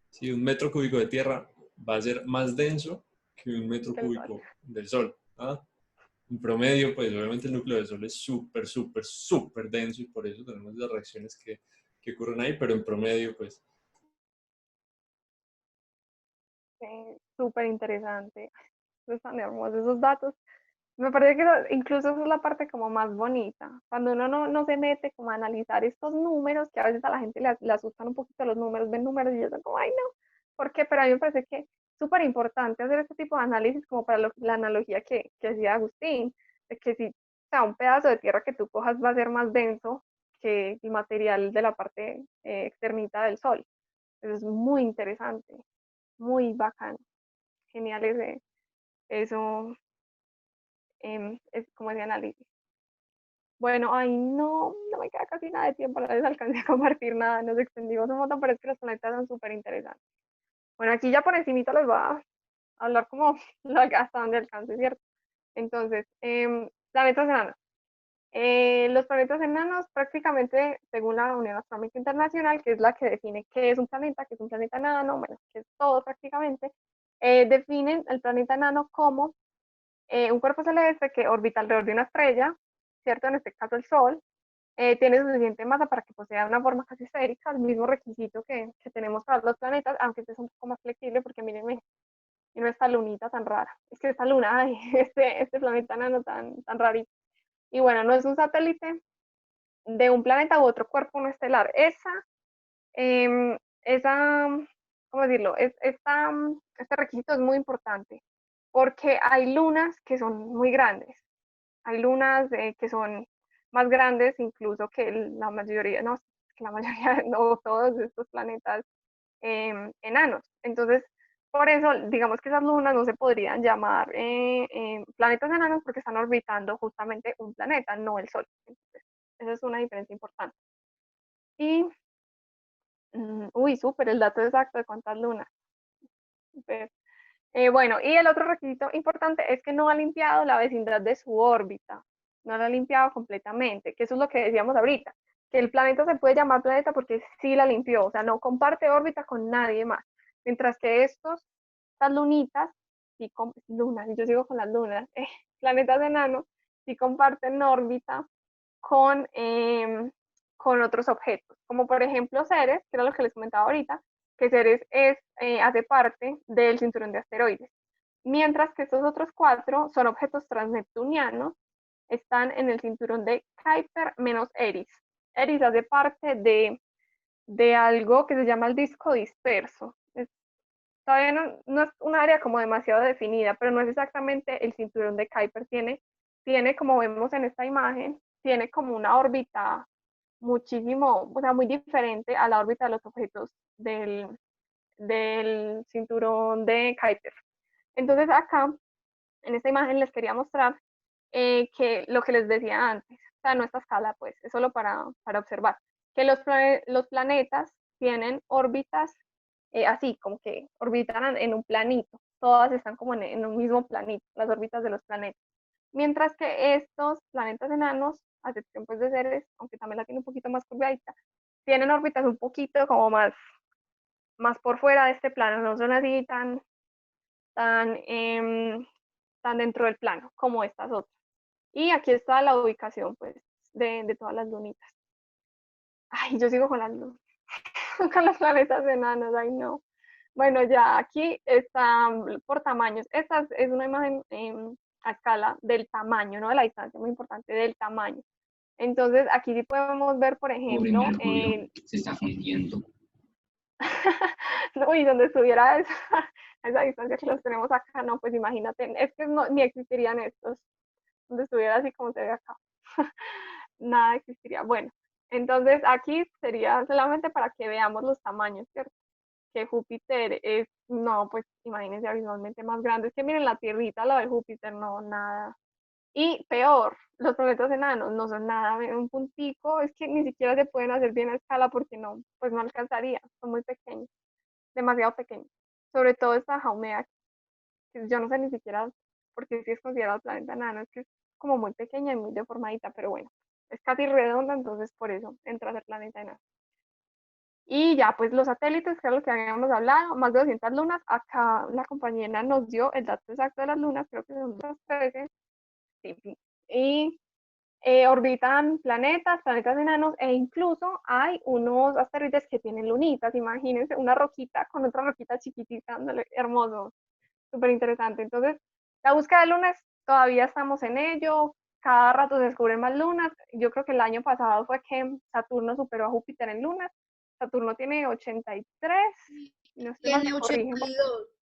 si un metro cúbico de tierra va a ser más denso que un metro Que el Sol. cúbico del Sol. ¿Ah? En promedio, pues obviamente el núcleo del Sol es súper, súper, súper denso y por eso tenemos las reacciones que ocurren ahí, pero en promedio, pues Súper interesante. Están hermosos esos datos. Me parece que incluso esa es la parte como más bonita, cuando uno no se mete como a analizar estos números, que a veces a la gente le asustan un poquito los números, ven números y yo son como, ay no, ¿por qué? Pero a mí me parece que es súper importante hacer este tipo de análisis como para la analogía que hacía Agustín, de que si, o sea, un pedazo de tierra que tú cojas va a ser más denso que el material de la parte externita del Sol. Eso es muy interesante, muy bacano, genial eso, es como ese análisis. Bueno, ay, no me queda casi nada de tiempo, no les alcancé a compartir nada, nos extendimos un montón, pero es que los planetas son súper interesantes. Bueno, aquí ya por encimita les voy a hablar como hasta donde alcance, ¿cierto? Entonces, planetas enanos. Los planetas enanos prácticamente, según la Unión Astronómica Internacional, que es la que define qué es un planeta enano, bueno, que es todo prácticamente, definen el planeta enano como un cuerpo celeste que orbita alrededor de una estrella, ¿cierto? En este caso el Sol, tiene suficiente masa para que posea una forma casi esférica, el mismo requisito que tenemos para los planetas, aunque este es un poco más flexible porque mírenme, y no esta lunita tan rara. Es que esta luna, ay, este planeta enano tan rarito. Y bueno, no es un satélite de un planeta u otro cuerpo no estelar. Esa, ¿cómo decirlo? Este requisito es muy importante porque hay lunas que son muy grandes. Hay lunas que son más grandes incluso que la mayoría, no, que la mayoría, no todos estos planetas enanos. Entonces, por eso, digamos que esas lunas no se podrían llamar planetas enanos porque están orbitando justamente un planeta, no el Sol. Entonces, esa es una diferencia importante. Y, uy, súper, el dato exacto de cuántas lunas. Súper. Bueno, y el otro requisito importante es que no ha limpiado la vecindad de su órbita, no la ha limpiado completamente, que eso es lo que decíamos ahorita, que el planeta se puede llamar planeta porque sí la limpió, o sea, no comparte órbita con nadie más, mientras que estas lunitas, sí, lunas, y yo sigo con las lunas, planetas enanos, sí comparten órbita con otros objetos, como por ejemplo Ceres, que era lo que les comentaba ahorita, que Ceres hace parte del cinturón de asteroides, mientras que estos otros cuatro son objetos transneptunianos, están en el cinturón de Kuiper menos Eris. Eris hace parte de algo que se llama el disco disperso. Todavía no es un área como demasiado definida, pero no es exactamente el cinturón de Kuiper. Tiene, como vemos en esta imagen, tiene como una órbita muchísimo, o sea, muy diferente a la órbita de los objetos del cinturón de Kuiper. Entonces acá, en esta imagen les quería mostrar que lo que les decía antes, o sea, no esta escala, pues, es solo para observar, que los planetas tienen órbitas así, como que orbitan en un planito, todas están como en un mismo planito, las órbitas de los planetas. Mientras que estos planetas enanos, a excepción pues de Ceres, aunque también la tiene un poquito más curvadita, tienen órbitas un poquito como más por fuera de este plano, no son así tan, tan dentro del plano como estas otras. Y aquí está la ubicación pues de todas las lunitas. Ay, yo sigo con las lunas, con los planetas enanos, ay no. Bueno, ya aquí está por tamaños. Esta es una imagen a escala del tamaño, no de la distancia, muy importante, del tamaño. Entonces, aquí sí podemos ver, por Pobre ejemplo, Mercurio, se está fundiendo. uy, donde estuviera esa distancia que los tenemos acá, no, pues imagínate, es que no, ni existirían estos, donde estuviera así como se ve acá. Nada existiría. Bueno, entonces aquí sería solamente para que veamos los tamaños, ¿cierto? Que Júpiter es, no, pues imagínense abismalmente más grande. Es que miren la tierrita, la de Júpiter, no, nada. Y peor, los planetas enanos no son nada, un puntico, es que ni siquiera se pueden hacer bien a escala porque no, pues no alcanzaría, son muy pequeños, demasiado pequeños. Sobre todo esta Haumea, que yo no sé ni siquiera por qué si es considerado planeta enano, es que es como muy pequeña y muy deformadita, pero bueno, es casi redonda, entonces por eso entra a ser planeta enano. Y ya, pues los satélites, que es lo que habíamos hablado, más de 200 lunas. Acá la compañera nos dio el dato exacto de las lunas, creo que son 13. Sí, sí. Y orbitan planetas enanos, e incluso hay unos asteroides que tienen lunitas. Imagínense una roquita con otra roquita chiquitita, ándale, hermoso, súper interesante. Entonces, la búsqueda de lunas, todavía estamos en ello. Cada rato se descubren más lunas. Yo creo que el año pasado fue que Saturno superó a Júpiter en lunas. Saturno tiene 83, no estoy mal, Tiene me corrigen. 82.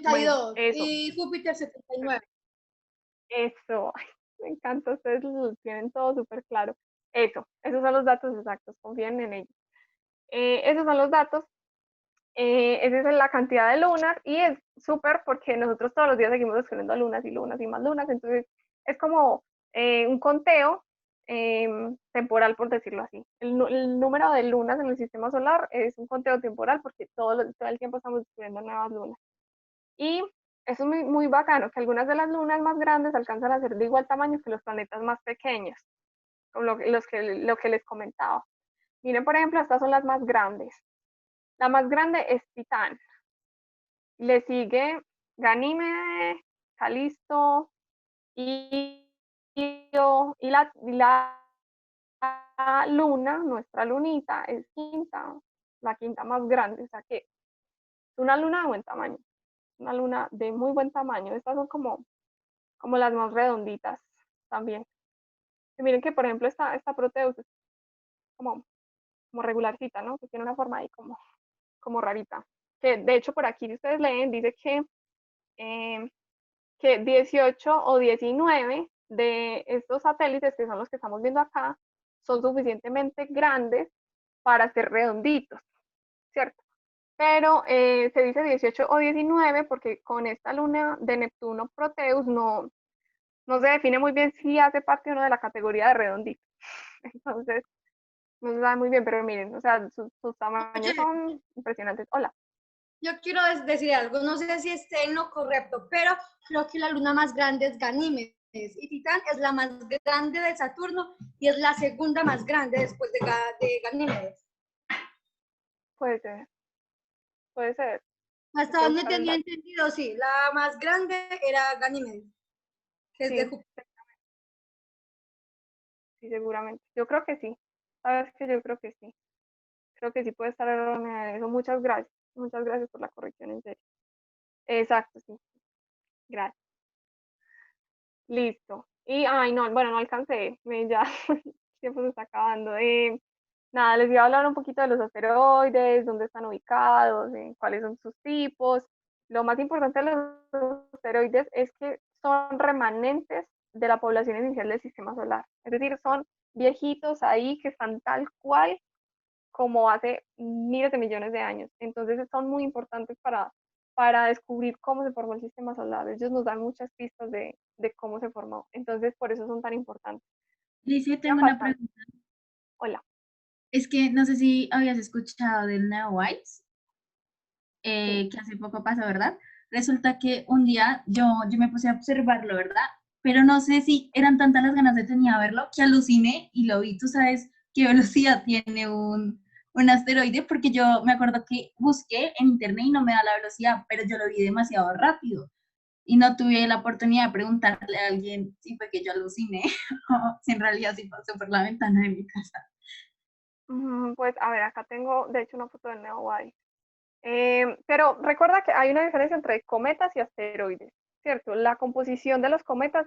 Bueno, 82 eso, y Júpiter 79. eso. Ay, me encanta, ustedes lo tienen todo súper claro. Eso, esos son los datos exactos, confíen en ellos. Esos son los datos. Esa es la cantidad de lunas y es súper porque nosotros todos los días seguimos descubriendo lunas y lunas y más lunas, entonces es como un conteo temporal, por decirlo así. El número de lunas en el sistema solar es un conteo temporal porque todo el tiempo estamos descubriendo nuevas lunas. Y eso es muy bacano, que algunas de las lunas más grandes alcanzan a ser de igual tamaño que los planetas más pequeños, como lo que les comentaba. Miren, por ejemplo, estas son las más grandes. La más grande es Titán. Le sigue Ganímede, Calisto, y la luna, nuestra lunita, es la quinta más grande, o sea que es una luna de buen tamaño, una luna de muy buen tamaño. Estas son como las más redonditas también. Y miren que, por ejemplo, esta Proteus es como, como regularcita, ¿no? Que tiene una forma ahí como rarita. Que de hecho por aquí, si ustedes leen, dice eh, que 18 o 19 de estos satélites, que son los que estamos viendo acá, son suficientemente grandes para ser redonditos, ¿cierto? Pero se dice 18 o 19 porque con esta luna de Neptuno Proteus no se define muy bien si hace parte o no de la categoría de redondito. Entonces, no se sabe muy bien, pero miren, o sea, sus tamaños Oye, son impresionantes. Hola. yo quiero decir algo, no sé si esté en lo correcto, pero creo que la luna más grande es Ganímedes y Titán es la más grande de Saturno y es la segunda más grande después de Ganímedes. Puede ser, puede ser. Hasta Hay que donde buscar el tenía dato. entendido, sí, la más grande era Ganímedes, que es de Sí, Júpiter. sí, seguramente. Yo creo que sí. Sabes que yo creo que sí. Creo que sí puede estar errónea en eso. Muchas gracias. Muchas gracias por la corrección, en serio. Exacto, sí. Gracias. Listo. Y, ay, no, bueno, no alcancé. Ya el tiempo se está acabando. Nada, les iba a hablar un poquito de los asteroides, dónde están ubicados, cuáles son sus tipos. Lo más importante de los asteroides es que son remanentes de la población inicial del sistema solar. Es decir, son viejitos ahí que están tal cual como hace miles de millones de años. Entonces son muy importantes para descubrir cómo se formó el sistema solar. Ellos nos dan muchas pistas de cómo se formó. Entonces por eso son tan importantes. Licia, Ya tengo una faltan. pregunta. Hola. Es que no sé si habías escuchado del Neowise, Sí. que hace poco pasó, ¿verdad? Resulta que un día yo me puse a observarlo, ¿verdad? Pero no sé si eran tantas las ganas de tenía verlo que aluciné y lo vi. ¿Tú sabes qué velocidad tiene un asteroide? Porque yo me acuerdo que busqué en internet y no me da la velocidad, pero yo lo vi demasiado rápido y no tuve la oportunidad de preguntarle a alguien si fue que yo aluciné o si en realidad sí pasó por la ventana de mi casa. Pues a ver, acá tengo de hecho una foto del Neowise. Pero recuerda que hay una diferencia entre cometas y asteroides, ¿cierto? La composición de los cometas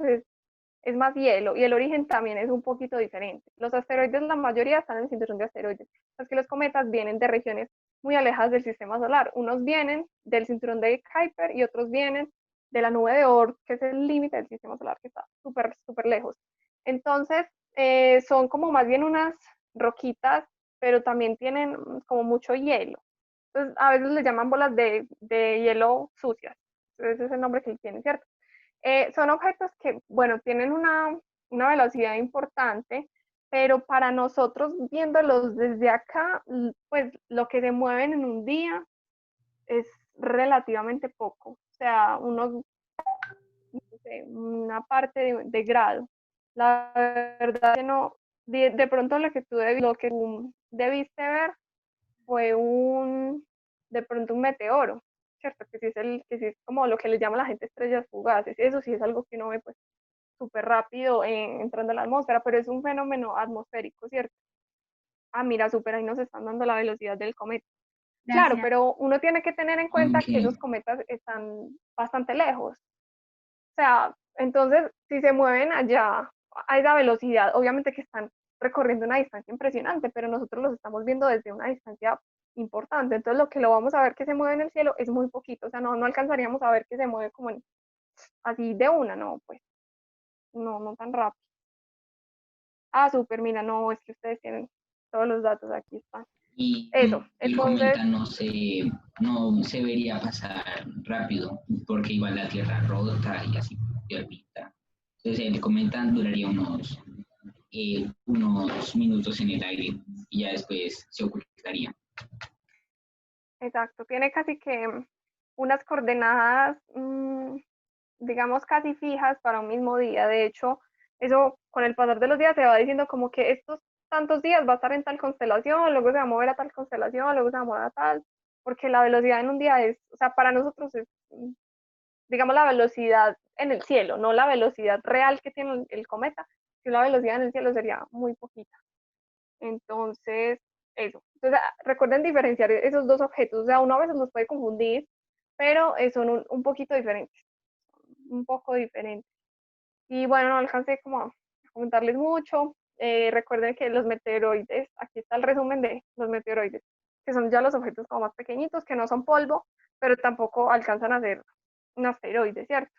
es más hielo y el origen también es un poquito diferente. Los asteroides, la mayoría están en el cinturón de asteroides, es que los cometas vienen de regiones muy alejadas del sistema solar. Unos vienen del cinturón de Kuiper y otros vienen de la nube de Oort, que es el límite del sistema solar, que está súper, súper lejos. Entonces, son como más bien unas roquitas, pero también tienen como mucho hielo. Entonces, a veces le llaman bolas de hielo sucias. Ese es el nombre que tienen, ¿cierto? Son objetos que, bueno, tienen una velocidad importante, pero para nosotros viéndolos desde acá, pues lo que se mueven en un día es relativamente poco, o sea, no sé, una parte de grado. La verdad que no, de pronto lo que tú debiste ver fue de pronto un meteoro, ¿cierto? Que sí es como lo que le llama la gente estrellas fugaces, eso sí es algo que uno ve pues súper rápido entrando a la atmósfera, pero es un fenómeno atmosférico, ¿cierto? Ah, mira, súper, ahí nos están dando la velocidad del cometa. Claro, Gracias. pero uno tiene que tener en cuenta que Aunque esos cometas están bastante lejos. O sea, entonces, si se mueven allá a esa velocidad, obviamente que están recorriendo una distancia impresionante, pero nosotros los estamos viendo desde una distancia importante. Entonces, lo que lo vamos a ver que se mueve en el cielo es muy poquito. O sea, no alcanzaríamos a ver que se mueve como así de una, no, pues, no tan rápido. Ah, súper, mira, no, es que ustedes tienen todos los datos, aquí están. y Eso, el entonces, cometa no se vería pasar rápido, porque igual la Tierra rota y así y orbita. Entonces el cometa duraría unos minutos en el aire y ya después se ocultaría. exacto, tiene casi que unas coordenadas, digamos, casi fijas para un mismo día. De hecho, eso con el pasar de los días se va diciendo como que estos tantos días va a estar en tal constelación, luego se va a mover a tal constelación, luego se va a mover a tal, porque la velocidad en un día es, o sea, para nosotros es, digamos, la velocidad en el cielo, no la velocidad real que tiene el cometa, que la velocidad en el cielo sería muy poquita. Entonces, eso. Entonces, recuerden diferenciar esos dos objetos. O sea, uno a veces los puede confundir, pero son un poquito diferentes, un poco diferentes. Y bueno, no alcancé como a comentarles mucho. Recuerden que los meteoroides, aquí está el resumen de los meteoroides, que son ya los objetos como más pequeñitos, que no son polvo, pero tampoco alcanzan a ser un asteroide, ¿cierto?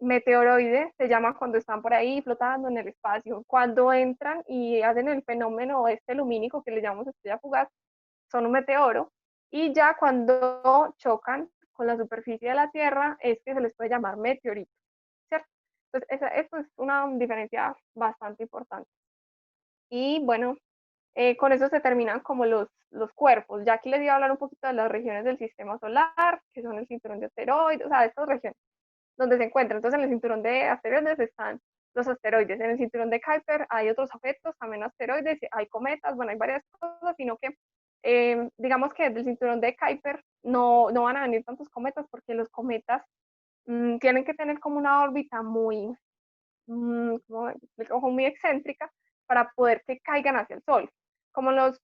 Meteoroides se llama cuando están por ahí flotando en el espacio. Cuando entran y hacen el fenómeno este lumínico que le llamamos estrella fugaz, son un meteoro. Y ya cuando chocan con la superficie de la Tierra es que se les puede llamar meteorito, ¿cierto? Entonces, esto es una diferencia bastante importante. Y bueno, con eso se terminan como los cuerpos. Ya aquí les iba a hablar un poquito de las regiones del sistema solar, que son el cinturón de asteroides, o sea, estas regiones donde se encuentran. Entonces, en el cinturón de asteroides están los asteroides. En el cinturón de Kuiper hay otros objetos, también asteroides, hay cometas, bueno, hay varias cosas, sino que digamos que del cinturón de Kuiper no van a venir tantos cometas porque los cometas tienen que tener como una órbita muy, como muy excéntrica para poder que caigan hacia el Sol. Como los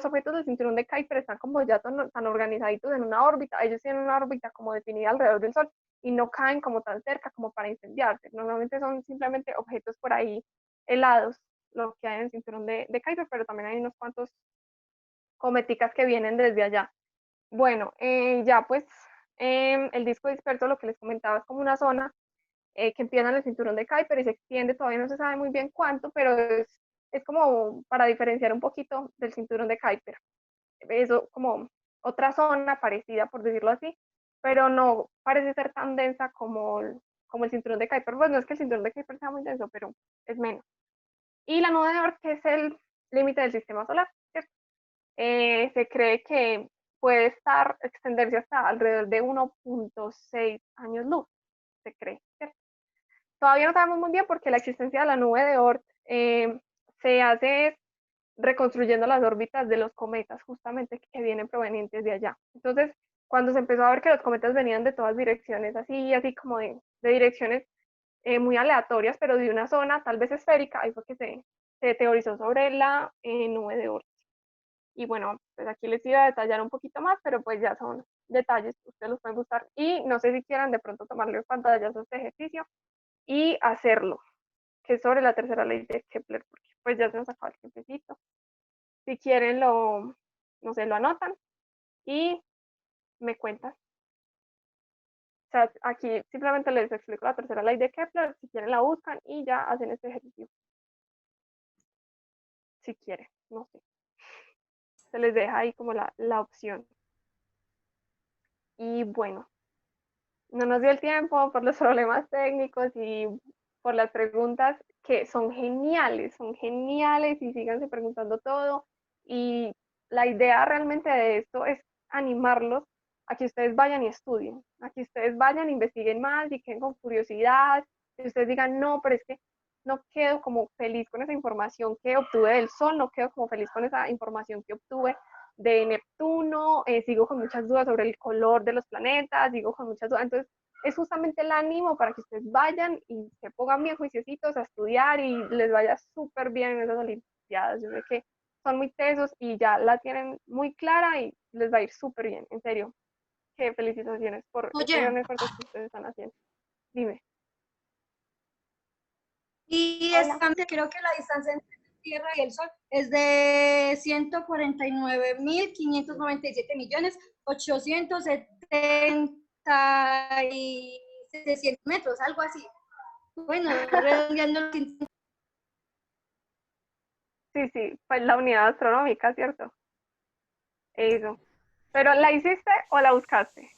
objetos del cinturón de Kuiper están como ya tan organizaditos en una órbita, ellos tienen una órbita como definida alrededor del Sol y no caen como tan cerca como para incendiarse. Normalmente son simplemente objetos por ahí helados, lo que hay en el cinturón de Kuiper, pero también hay unos cuantos cometicas que vienen desde allá. Bueno, ya pues el disco disperso, lo que les comentaba, es como una zona que empieza en el cinturón de Kuiper y se extiende, todavía no se sabe muy bien cuánto, pero es como para diferenciar un poquito del cinturón de Kuiper. Eso como otra zona parecida, por decirlo así, pero no parece ser tan densa como el cinturón de Kuiper. Pues no es que el cinturón de Kuiper sea muy denso, pero es menos. Y la nube de Oort, que es el límite del sistema solar, ¿cierto? Se cree que puede extenderse hasta alrededor de 1.6 años luz, se cree, ¿cierto? Todavía no sabemos muy bien porque la existencia de la nube de Oort se hace reconstruyendo las órbitas de los cometas justamente que vienen provenientes de allá. Entonces, cuando se empezó a ver que los cometas venían de todas direcciones, así como de direcciones muy aleatorias, pero de una zona tal vez esférica, ahí fue que se teorizó sobre la nube de Oort. Y bueno, pues aquí les iba a detallar un poquito más, pero pues ya son detalles, ustedes los pueden buscar. Y no sé si quieran de pronto tomarle pantallas a este ejercicio y hacerlo, que es sobre la tercera ley de Kepler, porque pues ya se nos acaba el tiempecito. Si quieren no sé, lo anotan y me cuentan. O sea, aquí simplemente les explico la tercera ley de Kepler, si quieren la buscan y ya hacen este ejercicio. Si quieren, no sé. Se les deja ahí como la opción. Y bueno, no nos dio el tiempo por los problemas técnicos y por las preguntas que son geniales y síganse preguntando todo. Y la idea realmente de esto es animarlos a que ustedes vayan y estudien, a que ustedes vayan, investiguen más y queden con curiosidad, que ustedes digan, no, pero es que no quedo como feliz con esa información que obtuve del Sol, no quedo como feliz con esa información que obtuve de Neptuno, sigo con muchas dudas sobre el color de los planetas, sigo con muchas dudas, entonces es justamente el ánimo para que ustedes vayan y se pongan bien juiciositos a estudiar y les vaya súper bien en esas olimpiadas. Yo sé que son muy tesos y ya la tienen muy clara y les va a ir súper bien, en serio. Qué felicitaciones por este Oye, gran esfuerzo que ustedes están haciendo. Dime. y Hola. creo que la distancia entre la Tierra y el Sol es de 149.597.870.700 metros, algo así. Bueno, redondeando. Sí, pues la unidad astronómica, ¿cierto? Eso. ¿Pero la hiciste o la buscaste?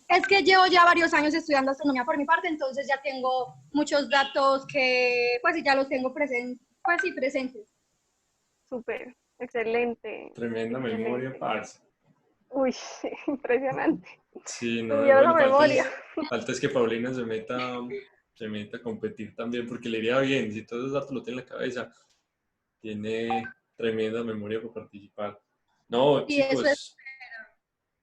Es que llevo ya varios años estudiando astronomía por mi parte, entonces ya tengo muchos datos que, pues, ya los tengo presentes. Súper, excelente, Tremenda memoria, excelente. parce. Uy, impresionante. Sí, no, Tuvieron la bueno, memoria. falta es que Paulina se meta a competir también, porque le iría bien, si todos esos datos lo tiene en la cabeza, tiene tremenda memoria para participar. No, Y eso es, chicos,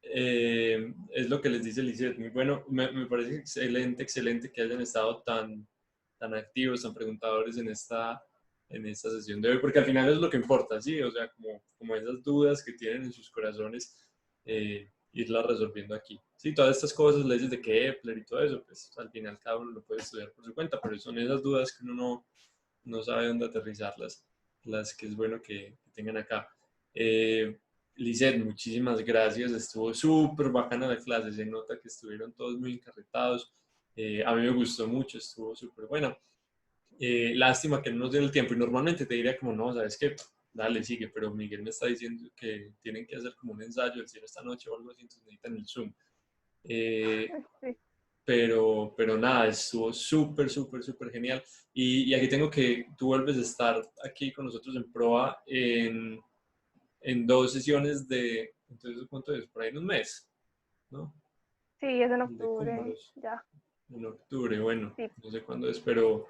es lo que les dice Lizeth, muy bueno, me parece excelente que hayan estado tan tan activos, tan preguntadores en esta sesión de hoy, porque al final es lo que importa, ¿sí? O sea, como esas dudas que tienen en sus corazones, irlas resolviendo aquí. Sí, todas estas cosas, leyes de Kepler y todo eso, pues al final cada uno lo puede estudiar por su cuenta, pero son esas dudas que uno no sabe dónde aterrizarlas, las que es bueno que tengan acá. Lisette, muchísimas gracias, estuvo súper bacana la clase, se nota que estuvieron todos muy encarretados, a mí me gustó mucho, estuvo súper buena. Lástima que no nos den el tiempo y normalmente te diría como, no, ¿sabes qué? Dale, sigue, pero Miguel me está diciendo que tienen que hacer como un ensayo del cielo esta noche o algo así, entonces necesitan el Zoom. Sí. Pero nada, estuvo súper, súper, súper genial. Y aquí tengo que tú vuelves a estar aquí con nosotros en proa en 2 sesiones de, entonces, ¿cuánto es? Por ahí en un mes, ¿no? Sí, es en El de octubre, cúmulos, ya. en octubre, bueno, Sí. no sé cuándo es, pero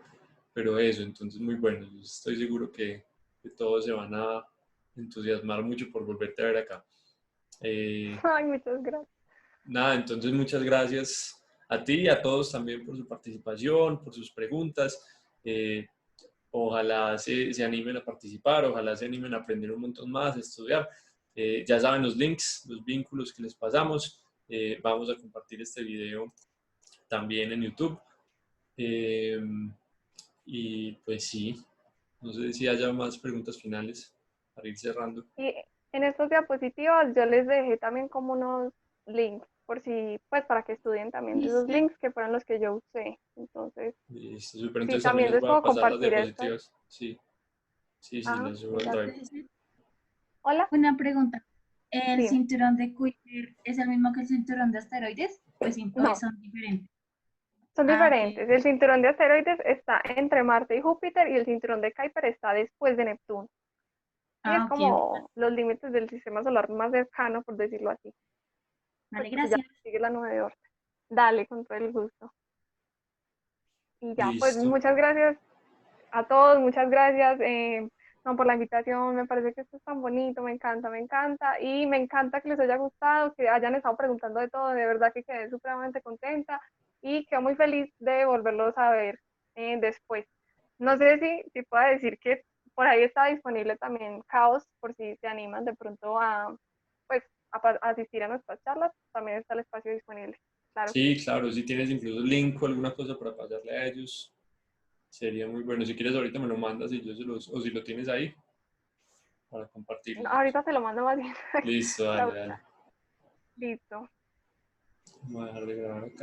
eso, entonces muy bueno. Yo estoy seguro que todos se van a entusiasmar mucho por volverte a ver acá. Ay, muchas gracias. Nada, entonces muchas gracias a ti y a todos también por su participación, por sus preguntas. Eh, Ojalá se animen a participar, ojalá se animen a aprender un montón más, a estudiar. Ya saben los links, los vínculos que les pasamos. Vamos a compartir este video también en YouTube. Eh, y pues sí, no sé si haya más preguntas finales para ir cerrando. Y en estas diapositivas yo les dejé también como unos links, por si, pues para que estudien también de Sí, esos sí. links que fueron los que yo usé. Entonces, Listo, súper. sí, Entonces también también les les voy a puedo pasar las compartir estas. diapositivas. Sí, sí, sí, Ah, les subo al mira. Drive. Hola, Una pregunta. ¿El dime. cinturón de Kuiper es el mismo que el cinturón de asteroides? Pues hoy No, son diferentes. son Ah, ok, diferentes. ok. El cinturón de asteroides está entre Marte y Júpiter y el cinturón de Kuiper está después de Neptuno. Y es Ah, ok, ok. como los límites del sistema solar más cercano, por decirlo así. Pues Vale, porque ya gracias. sigue la 9 de Orte. Dale, con todo el gusto. Y ya, pues Listo. muchas gracias a todos, muchas gracias no, por la invitación. Me parece que esto es tan bonito, me encanta, me encanta. Y me encanta que les haya gustado, que hayan estado preguntando de todo. De verdad que quedé supremamente contenta y quedo muy feliz de volverlos a ver después. No sé si puedo decir que por ahí está disponible también Caos, por si se animan de pronto a, pues, a asistir a nuestras charlas. También está el espacio disponible. Claro que Sí, sí. claro, si tienes incluso link o alguna cosa para pasarle a ellos, sería muy bueno. Si quieres ahorita me lo mandas y yo se los, o si lo tienes ahí, para compartirlo. Ahorita se lo mando más bien. Listo, dale, dale. Listo. Voy a dejar de grabar acá.